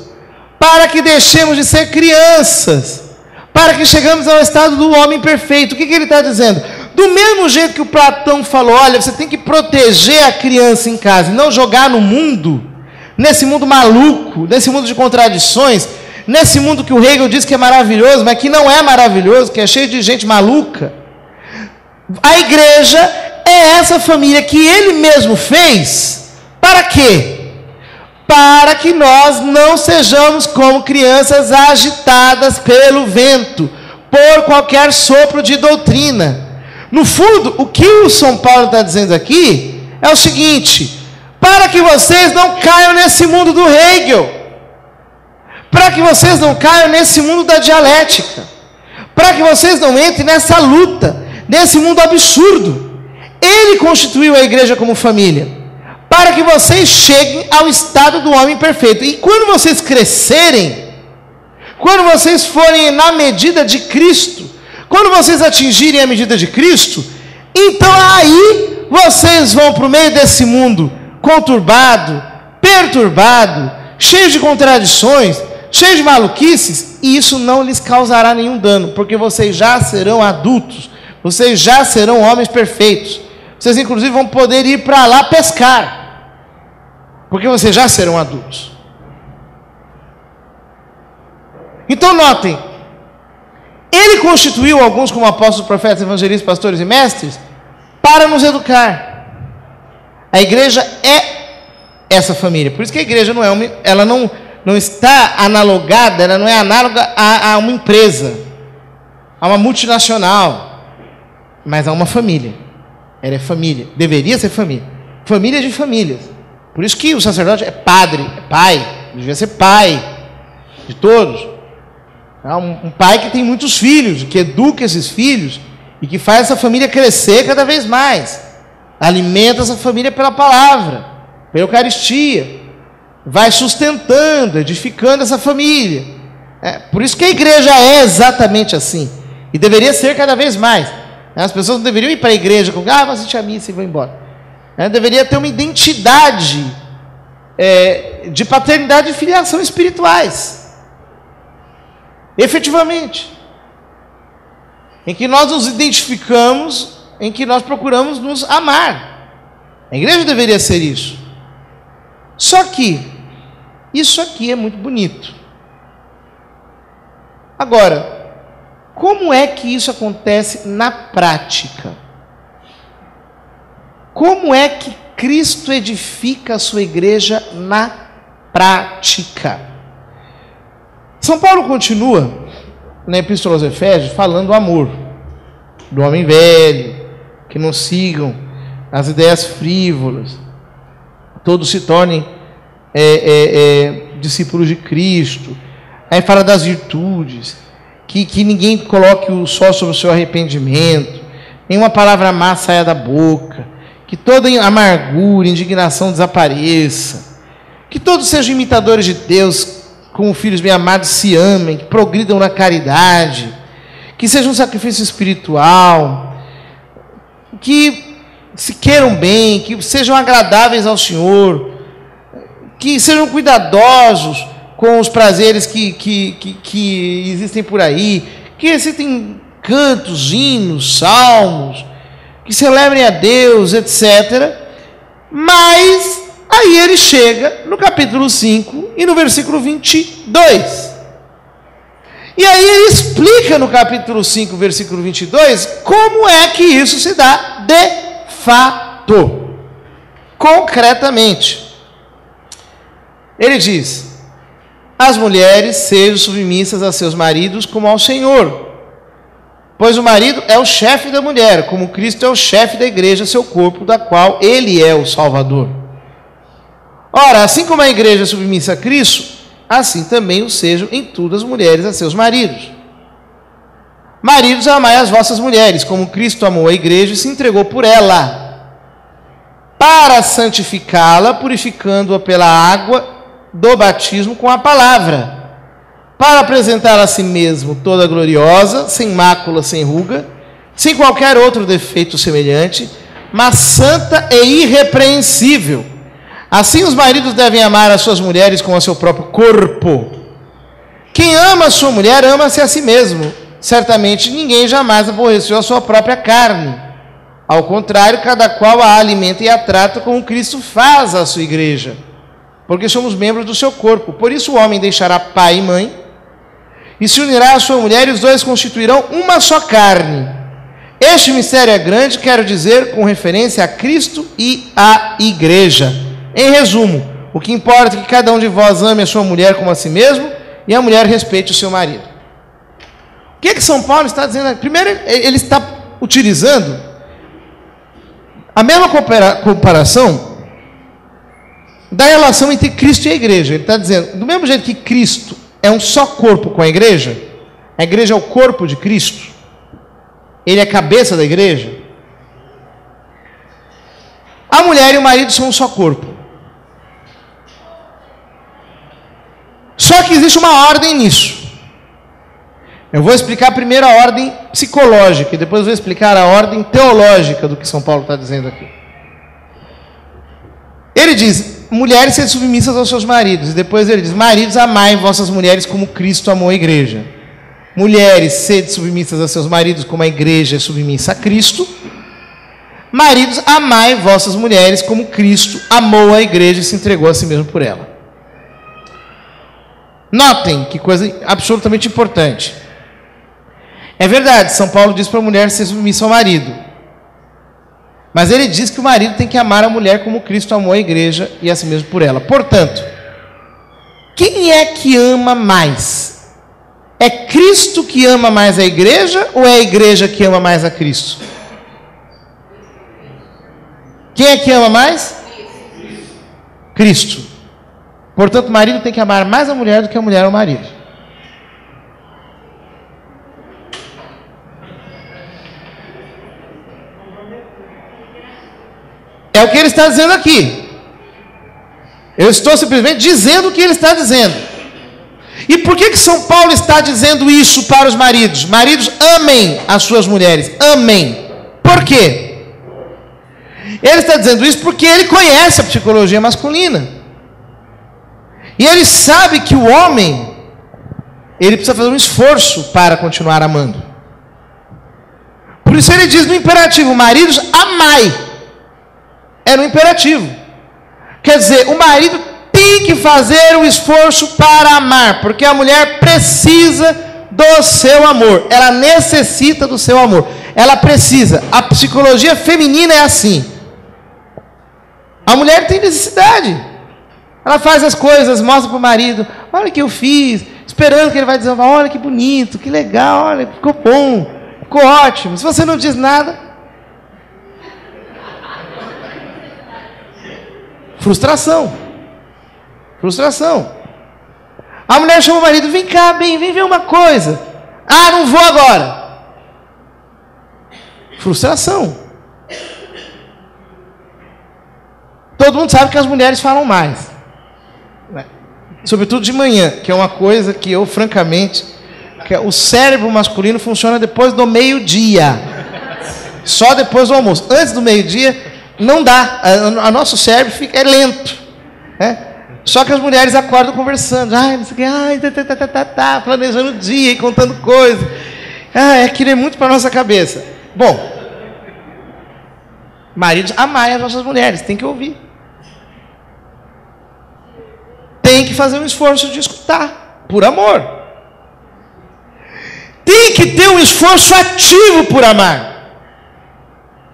para que deixemos de ser crianças, para que chegamos ao estado do homem perfeito. O que ele está dizendo? Do mesmo jeito que o Platão falou, olha, você tem que proteger a criança em casa e não jogar no mundo, nesse mundo maluco, nesse mundo de contradições, nesse mundo que o Hegel diz que é maravilhoso, mas que não é maravilhoso, que é cheio de gente maluca. A igreja é essa família que ele mesmo fez. Para quê? Para que nós não sejamos como crianças agitadas pelo vento, por qualquer sopro de doutrina. No fundo, o que o São Paulo está dizendo aqui é o seguinte: para que vocês não caiam nesse mundo do Hegel, para que vocês não caiam nesse mundo da dialética, para que vocês não entrem nessa luta, nesse mundo absurdo. Ele constituiu a igreja como família, para que vocês cheguem ao estado do homem perfeito. E quando vocês crescerem, quando vocês forem na medida de Cristo, quando vocês atingirem a medida de Cristo, então aí vocês vão para o meio desse mundo conturbado, perturbado, cheio de contradições, cheio de maluquices, e isso não lhes causará nenhum dano, porque vocês já serão adultos, vocês já serão homens perfeitos. Vocês inclusive vão poder ir para lá pescar, porque vocês já serão adultos. Então notem, ele constituiu alguns como apóstolos, profetas, evangelistas, pastores e mestres para nos educar. A igreja é essa família. Por isso que a igreja não é ela não está analogada, ela não é análoga a uma empresa, a uma multinacional, mas a uma família. Ela é família, deveria ser família, família de famílias. Por isso que o sacerdote é padre, é pai, devia ser pai de todos. Um pai que tem muitos filhos, que educa esses filhos e que faz essa família crescer cada vez mais, alimenta essa família pela palavra, pela Eucaristia, vai sustentando, edificando essa família. Por isso que a igreja é exatamente assim, e deveria ser cada vez mais. As pessoas não deveriam ir para a igreja com, vou assistir a missa e vou embora. Deveria ter uma identidade de paternidade e filiação espirituais, efetivamente, em que nós nos identificamos, em que nós procuramos nos amar. A igreja deveria ser isso. Só que isso aqui é muito bonito. Agora, como é que isso acontece na prática? Como é que Cristo edifica a sua igreja na prática? São Paulo continua na Epístola aos Efésios falando do amor, do homem velho, que não sigam as ideias frívolas, todos se tornem discípulos de Cristo. Aí fala das virtudes, que ninguém coloque o sol sobre o seu arrependimento, nenhuma palavra má saia da boca, que toda amargura, indignação desapareça, que todos sejam imitadores de Deus, como filhos bem amados, se amem, que progridam na caridade, que seja um sacrifício espiritual, que se queiram bem, que sejam agradáveis ao Senhor, que sejam cuidadosos com os prazeres que existem por aí, que recitem cantos, hinos, salmos, que celebrem a Deus, etc. Mas aí ele chega no capítulo 5 e no versículo 22. E aí ele explica no capítulo 5, versículo 22, como é que isso se dá de fato, concretamente. Ele diz: as mulheres sejam submissas a seus maridos como ao Senhor, pois o marido é o chefe da mulher, como Cristo é o chefe da igreja, seu corpo, da qual ele é o Salvador. Ora, assim como a igreja é submissa a Cristo, assim também o sejam em tudo as mulheres a seus maridos. Maridos, amai as vossas mulheres, como Cristo amou a igreja e se entregou por ela, para santificá-la, purificando-a pela água do batismo com a palavra, para apresentar a si mesmo toda gloriosa, sem mácula, sem ruga, sem qualquer outro defeito semelhante, mas santa e irrepreensível. Assim os maridos devem amar as suas mulheres como a seu próprio corpo. Quem ama a sua mulher, ama-se a si mesmo. Certamente ninguém jamais aborreceu a sua própria carne. Ao contrário, cada qual a alimenta e a trata como Cristo faz a sua igreja, porque somos membros do seu corpo. Por isso o homem deixará pai e mãe, e se unirá à sua mulher, e os dois constituirão uma só carne. Este mistério é grande, quero dizer, com referência a Cristo e à igreja. Em resumo, o que importa é que cada um de vós ame a sua mulher como a si mesmo, e a mulher respeite o seu marido. O que São Paulo está dizendo? Primeiro, ele está utilizando a mesma comparação da relação entre Cristo e a igreja. Ele está dizendo, do mesmo jeito que Cristo é um só corpo com a igreja é o corpo de Cristo, ele é a cabeça da igreja, a mulher e o marido são um só corpo. Só que existe uma ordem nisso. Eu vou explicar primeiro a ordem psicológica e depois vou explicar a ordem teológica do que São Paulo está dizendo aqui. Ele diz, mulheres sejam submissas aos seus maridos. E depois ele diz, maridos, amai vossas mulheres como Cristo amou a igreja. Mulheres, sejam submissas a seus maridos como a igreja é submissa a Cristo. Maridos, amai vossas mulheres como Cristo amou a igreja e se entregou a si mesmo por ela. Notem que coisa absolutamente importante. É verdade, São Paulo diz para a mulher ser submissa ao marido. Mas ele diz que o marido tem que amar a mulher como Cristo amou a igreja e a si mesmo por ela. Portanto, quem é que ama mais? É Cristo que ama mais a igreja ou é a igreja que ama mais a Cristo? Quem é que ama mais? Cristo. Portanto, o marido tem que amar mais a mulher do que a mulher ao marido. É o que ele está dizendo aqui. Eu estou simplesmente dizendo o que ele está dizendo. E por que São Paulo está dizendo isso para os maridos? Maridos, amem as suas mulheres. Amem. Por quê? Ele está dizendo isso porque ele conhece a psicologia masculina. E ele sabe que o homem, ele precisa fazer um esforço para continuar amando. Por isso ele diz no imperativo, maridos, amai. É no imperativo. Quer dizer, o marido tem que fazer o esforço para amar, porque a mulher precisa do seu amor. Ela necessita do seu amor. Ela precisa. A psicologia feminina é assim. A mulher tem necessidade. Ela faz as coisas, mostra para o marido, olha o que eu fiz, esperando que ele vai dizer, olha que bonito, que legal, olha, ficou bom, ficou ótimo. Se você não diz nada, frustração. Frustração. A mulher chama o marido, vem cá, bem, vem ver uma coisa. Ah, não vou agora. Frustração. Todo mundo sabe que as mulheres falam mais. Sobretudo de manhã, que é uma coisa que eu, francamente, o cérebro masculino funciona depois do meio-dia. Só depois do almoço. Antes do meio-dia, não dá. O nosso cérebro é lento. Só que as mulheres acordam conversando. Ai, não sei o que, planejando o dia e contando coisas. Aquilo é muito para a nossa cabeça. Bom, maridos, amai as nossas mulheres, tem que ouvir. Tem que fazer um esforço de escutar, por amor. Tem que ter um esforço ativo por amar.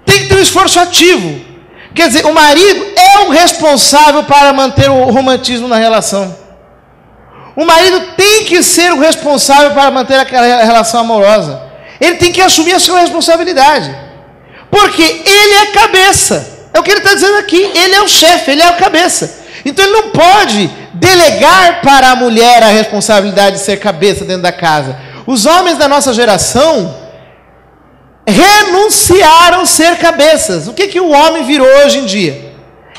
Tem que ter um esforço ativo. Quer dizer, o marido é o responsável para manter o romantismo na relação. O marido tem que ser o responsável para manter aquela relação amorosa. Ele tem que assumir a sua responsabilidade. Porque ele é cabeça. É o que ele está dizendo aqui. Ele é o chefe, ele é a cabeça. Então ele não pode delegar para a mulher a responsabilidade de ser cabeça dentro da casa. Os homens da nossa geração renunciaram a ser cabeças. O que o homem virou hoje em dia?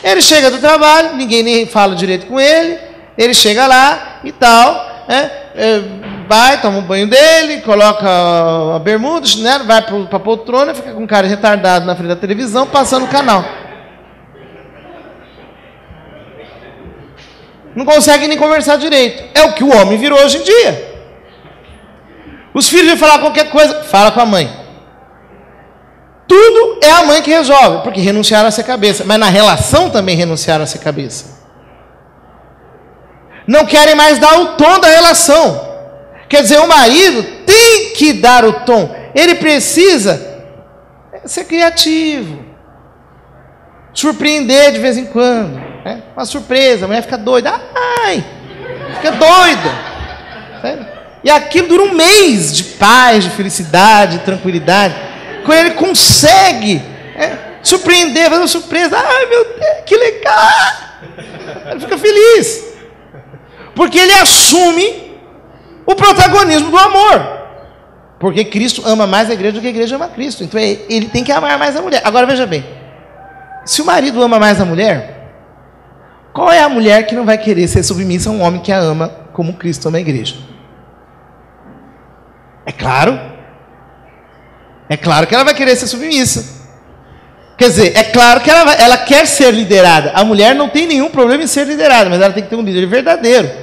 Ele chega do trabalho, ninguém nem fala direito com ele, ele chega lá e tal, vai, toma o banho dele, coloca a bermuda, chinelo, vai para a poltrona, fica com um cara retardado na frente da televisão, passando o canal. Não consegue nem conversar direito. É o que o homem virou hoje em dia. Os filhos vão falar qualquer coisa, fala com a mãe. Tudo é a mãe que resolve, porque renunciaram a ser cabeça. Mas na relação também renunciaram a ser cabeça. Não querem mais dar o tom da relação. Quer dizer, o marido tem que dar o tom. Ele precisa ser criativo. Surpreender de vez em quando. Uma surpresa, a mulher fica doida. Ai, fica doida. Sério? E aquilo dura um mês de paz, de felicidade, de tranquilidade. Quando ele consegue surpreender, fazer uma surpresa. Ai, meu Deus, que legal. Ele fica feliz. Porque ele assume o protagonismo do amor. Porque Cristo ama mais a igreja do que a igreja ama Cristo. Então ele tem que amar mais a mulher. Agora veja bem. Se o marido ama mais a mulher, qual é a mulher que não vai querer ser submissa a um homem que a ama como Cristo ama a igreja? É claro. É claro que ela vai querer ser submissa. Quer dizer, é claro que ela quer ser liderada. A mulher não tem nenhum problema em ser liderada, mas ela tem que ter um líder verdadeiro.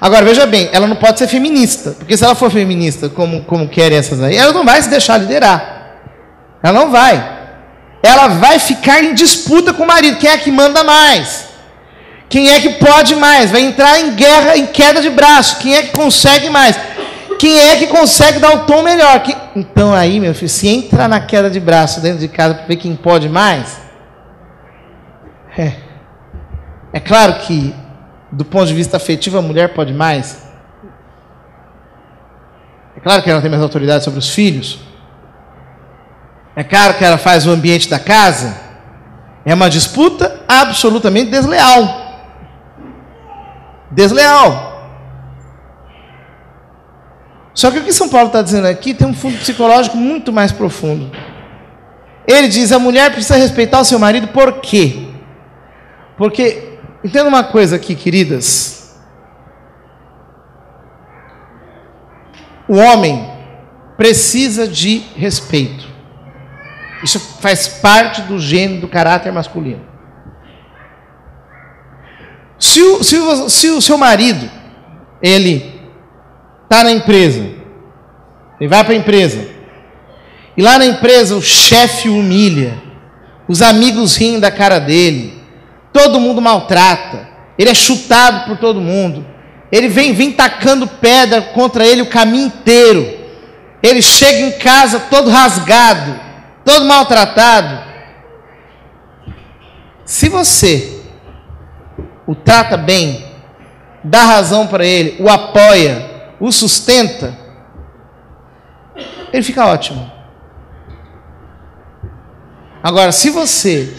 Agora, veja bem, ela não pode ser feminista, porque se ela for feminista, como querem essas aí, ela não vai se deixar liderar. Ela não vai. Ela vai ficar em disputa com o marido. Quem é que manda mais? Quem é que pode mais? Vai entrar em guerra, em queda de braço. Quem é que consegue mais? Quem é que consegue dar o tom melhor? Então aí, meu filho, se entra na queda de braço dentro de casa para ver quem pode mais, é claro que, do ponto de vista afetivo, a mulher pode mais. É claro que ela tem mais autoridade sobre os filhos. É claro que ela faz o ambiente da casa. É uma disputa absolutamente desleal. Desleal. Só que o que São Paulo está dizendo aqui tem um fundo psicológico muito mais profundo. Ele diz, a mulher precisa respeitar o seu marido, por quê? Porque, entenda uma coisa aqui, queridas. O homem precisa de respeito. Isso faz parte do gênero, do caráter masculino. Se o seu marido, ele está na empresa, ele vai para a empresa, e lá na empresa o chefe o humilha, os amigos riem da cara dele, todo mundo maltrata, ele é chutado por todo mundo, ele vem tacando pedra contra ele o caminho inteiro, ele chega em casa todo rasgado, todo maltratado. Se você o trata bem, dá razão para ele, o apoia, o sustenta, ele fica ótimo. Agora, se você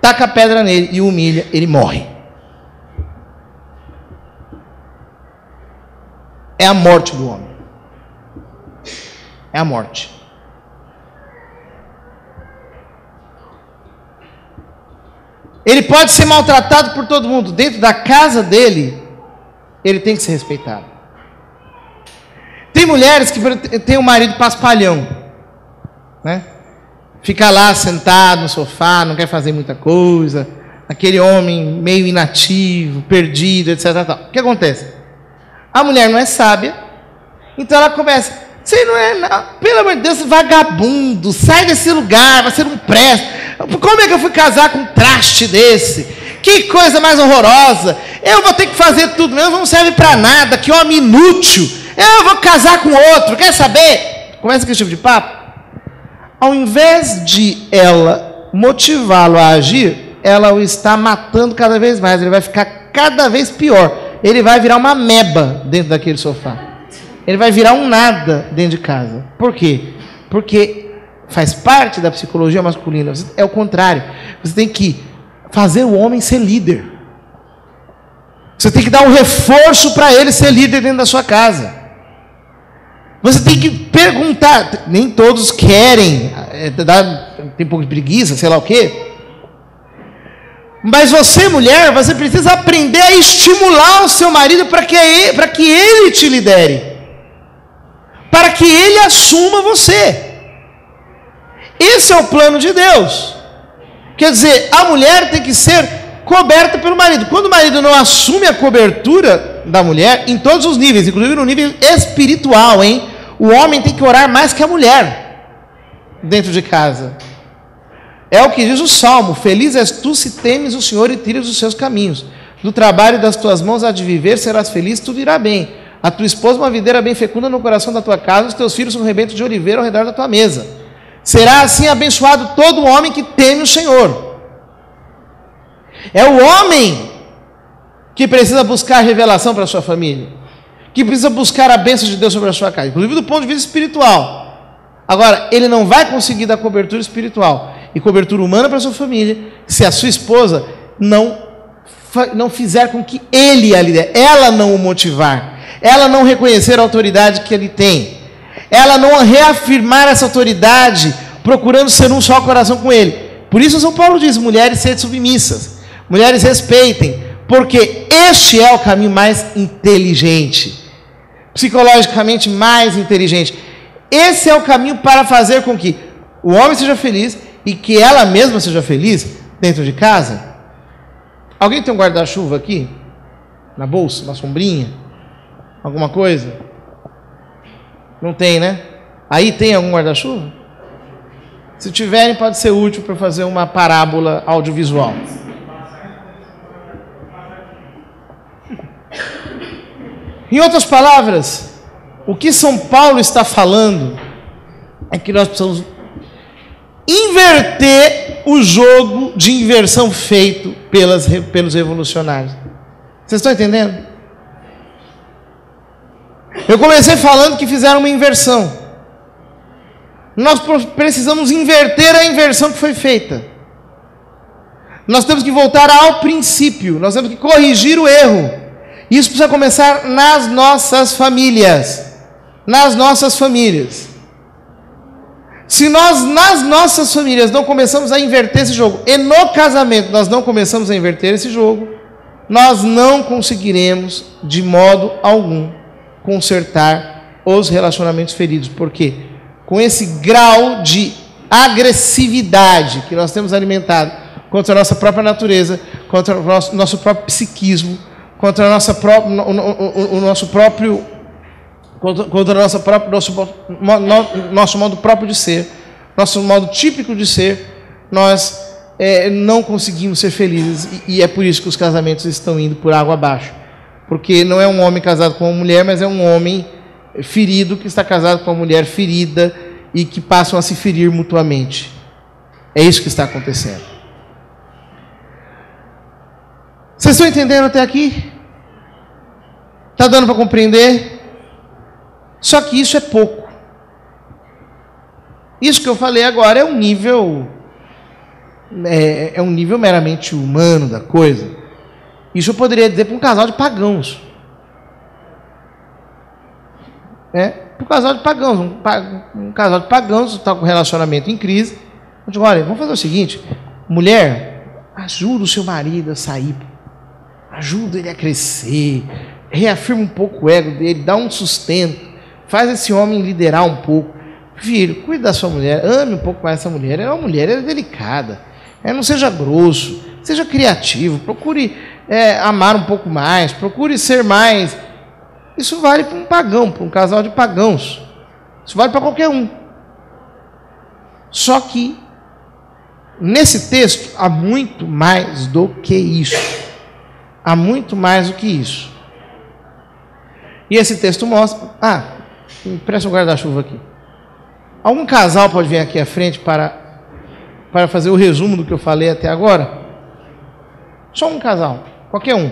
taca a pedra nele e o humilha, ele morre. É a morte do homem. É a morte. Ele pode ser maltratado por todo mundo. Dentro da casa dele, ele tem que ser respeitado. Tem mulheres que têm um marido paspalhão, né? Fica lá sentado no sofá, não quer fazer muita coisa, aquele homem meio inativo, perdido, etc. O que acontece? A mulher não é sábia, então ela começa, você não é, não, pelo amor de Deus, vagabundo, sai desse lugar, você não presta. Como é que eu fui casar com um traste desse? Que coisa mais horrorosa. Eu vou ter que fazer tudo mesmo, não serve para nada, que homem inútil. Eu vou casar com outro, quer saber? Começa com esse tipo de papo. Ao invés de ela motivá-lo a agir, ela o está matando cada vez mais. Ele vai ficar cada vez pior. Ele vai virar uma ameba dentro daquele sofá. Ele vai virar um nada dentro de casa. Por quê? Porque faz parte da psicologia masculina. É o contrário. Você tem que fazer o homem ser líder. Você tem que dar um reforço para ele ser líder dentro da sua casa. Você tem que perguntar. Nem todos querem, tem um pouco de preguiça, sei lá o quê. Mas você, mulher, você precisa aprender a estimular o seu marido para que ele te lidere, para que ele assuma você. Esse é o plano de Deus. Quer dizer, a mulher tem que ser coberta pelo marido. Quando o marido não assume a cobertura da mulher, em todos os níveis, inclusive no nível espiritual, hein? O homem tem que orar mais que a mulher dentro de casa. É o que diz o Salmo: feliz és tu se temes o Senhor e tires os seus caminhos. Do trabalho das tuas mãos há de viver, serás feliz, tudo irá bem. A tua esposa uma videira bem fecunda no coração da tua casa, os teus filhos um rebento de oliveira ao redor da tua mesa. Será assim abençoado todo homem que teme o Senhor. É o homem que precisa buscar revelação para a sua família, que precisa buscar a bênção de Deus sobre a sua casa, inclusive do ponto de vista espiritual. Agora, ele não vai conseguir dar cobertura espiritual e cobertura humana para a sua família se a sua esposa não fizer com que ele a lidere, ela não o motivar, ela não reconhecer a autoridade que ele tem, ela não reafirmar essa autoridade, procurando ser um só coração com ele. Por isso São Paulo diz: mulheres, sede submissas, mulheres, respeitem, porque este é o caminho mais inteligente, psicologicamente mais inteligente. Esse é o caminho para fazer com que o homem seja feliz e que ela mesma seja feliz dentro de casa. Alguém tem um guarda-chuva aqui? Na bolsa? Uma sombrinha? Alguma coisa? Não tem, né? Aí tem algum guarda-chuva? Se tiverem, pode ser útil para fazer uma parábola audiovisual. Em outras palavras, o que São Paulo está falando é que nós precisamos inverter o jogo de inversão feito pelos revolucionários. Vocês estão entendendo? Eu comecei falando que fizeram uma inversão. Nós precisamos inverter a inversão que foi feita. Nós temos que voltar ao princípio, nós temos que corrigir o erro. Isso precisa começar nas nossas famílias. Nas nossas famílias. Se nós, nas nossas famílias, não começamos a inverter esse jogo, e no casamento nós não começamos a inverter esse jogo, nós não conseguiremos, de modo algum, consertar os relacionamentos feridos. Por quê? Com esse grau de agressividade que nós temos alimentado contra a nossa própria natureza, contra o nosso próprio psiquismo, contra o nosso modo próprio de ser, nosso modo típico de ser, nós não conseguimos ser felizes, e é por isso que os casamentos estão indo por água abaixo, porque não é um homem casado com uma mulher, mas é um homem ferido que está casado com uma mulher ferida e que passam a se ferir mutuamente. É isso que está acontecendo. Vocês estão entendendo até aqui? Está dando para compreender? Só que isso é pouco. Isso que eu falei agora é um nível meramente humano da coisa. Isso eu poderia dizer para um casal de pagãos. Para um casal de pagãos. Um casal de pagãos está com um relacionamento em crise. Eu digo: olha, vamos fazer o seguinte: mulher, ajuda o seu marido a sair, ajuda ele a crescer, reafirma um pouco o ego dele, dá um sustento, faz esse homem liderar um pouco. Filho, cuide da sua mulher, ame um pouco mais essa mulher. Ela é uma mulher, ela é delicada. Não seja grosso, seja criativo, procure amar um pouco mais, procure ser mais. Isso vale para um pagão, para um casal de pagãos. Isso vale para qualquer um. Só que nesse texto há muito mais do que isso. Há muito mais do que isso. E esse texto mostra... Presta um guarda-chuva aqui. Algum casal pode vir aqui à frente para fazer o resumo do que eu falei até agora? Só um casal. Qualquer um.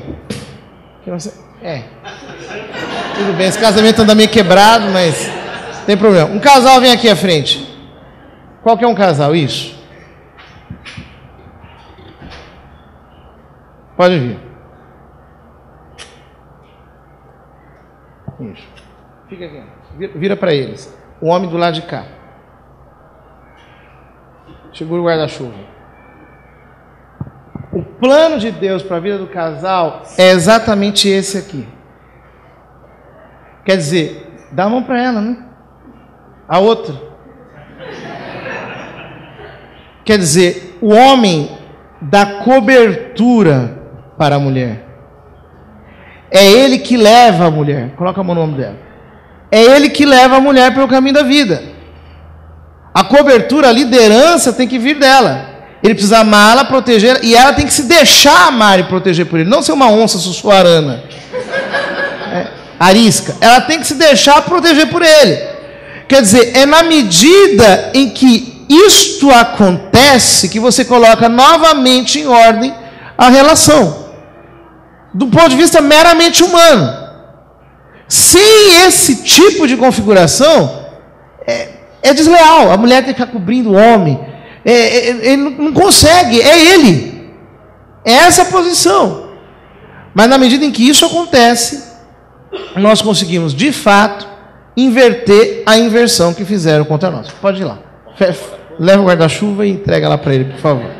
Tudo bem, esse casamento anda meio quebrado, mas não tem problema. Um casal vem aqui à frente. Qualquer um casal, isso. Pode vir. Isso. Fica aqui. Vira para eles. O homem do lado de cá. Segura o guarda-chuva. O plano de Deus para a vida do casal é exatamente esse aqui. Quer dizer, dá a mão para ela, né? A outra. Quer dizer, o homem dá cobertura para a mulher. É ele que leva a mulher. Coloca a mão no ombro dela. É ele que leva a mulher pelo caminho da vida. A cobertura, a liderança tem que vir dela. Ele precisa amá-la, proteger, e ela tem que se deixar amar e proteger por ele. Não ser uma onça sussuarana, arisca. Ela tem que se deixar proteger por ele. Quer dizer, é na medida em que isto acontece que você coloca novamente em ordem a relação. Do ponto de vista meramente humano. Sem esse tipo de configuração, é desleal. A mulher tem que ficar cobrindo o homem. Ele não consegue, é ele. É essa a posição. Mas na medida em que isso acontece, nós conseguimos, de fato, inverter a inversão que fizeram contra nós. Pode ir lá. Leva o guarda-chuva e entrega lá para ele, por favor.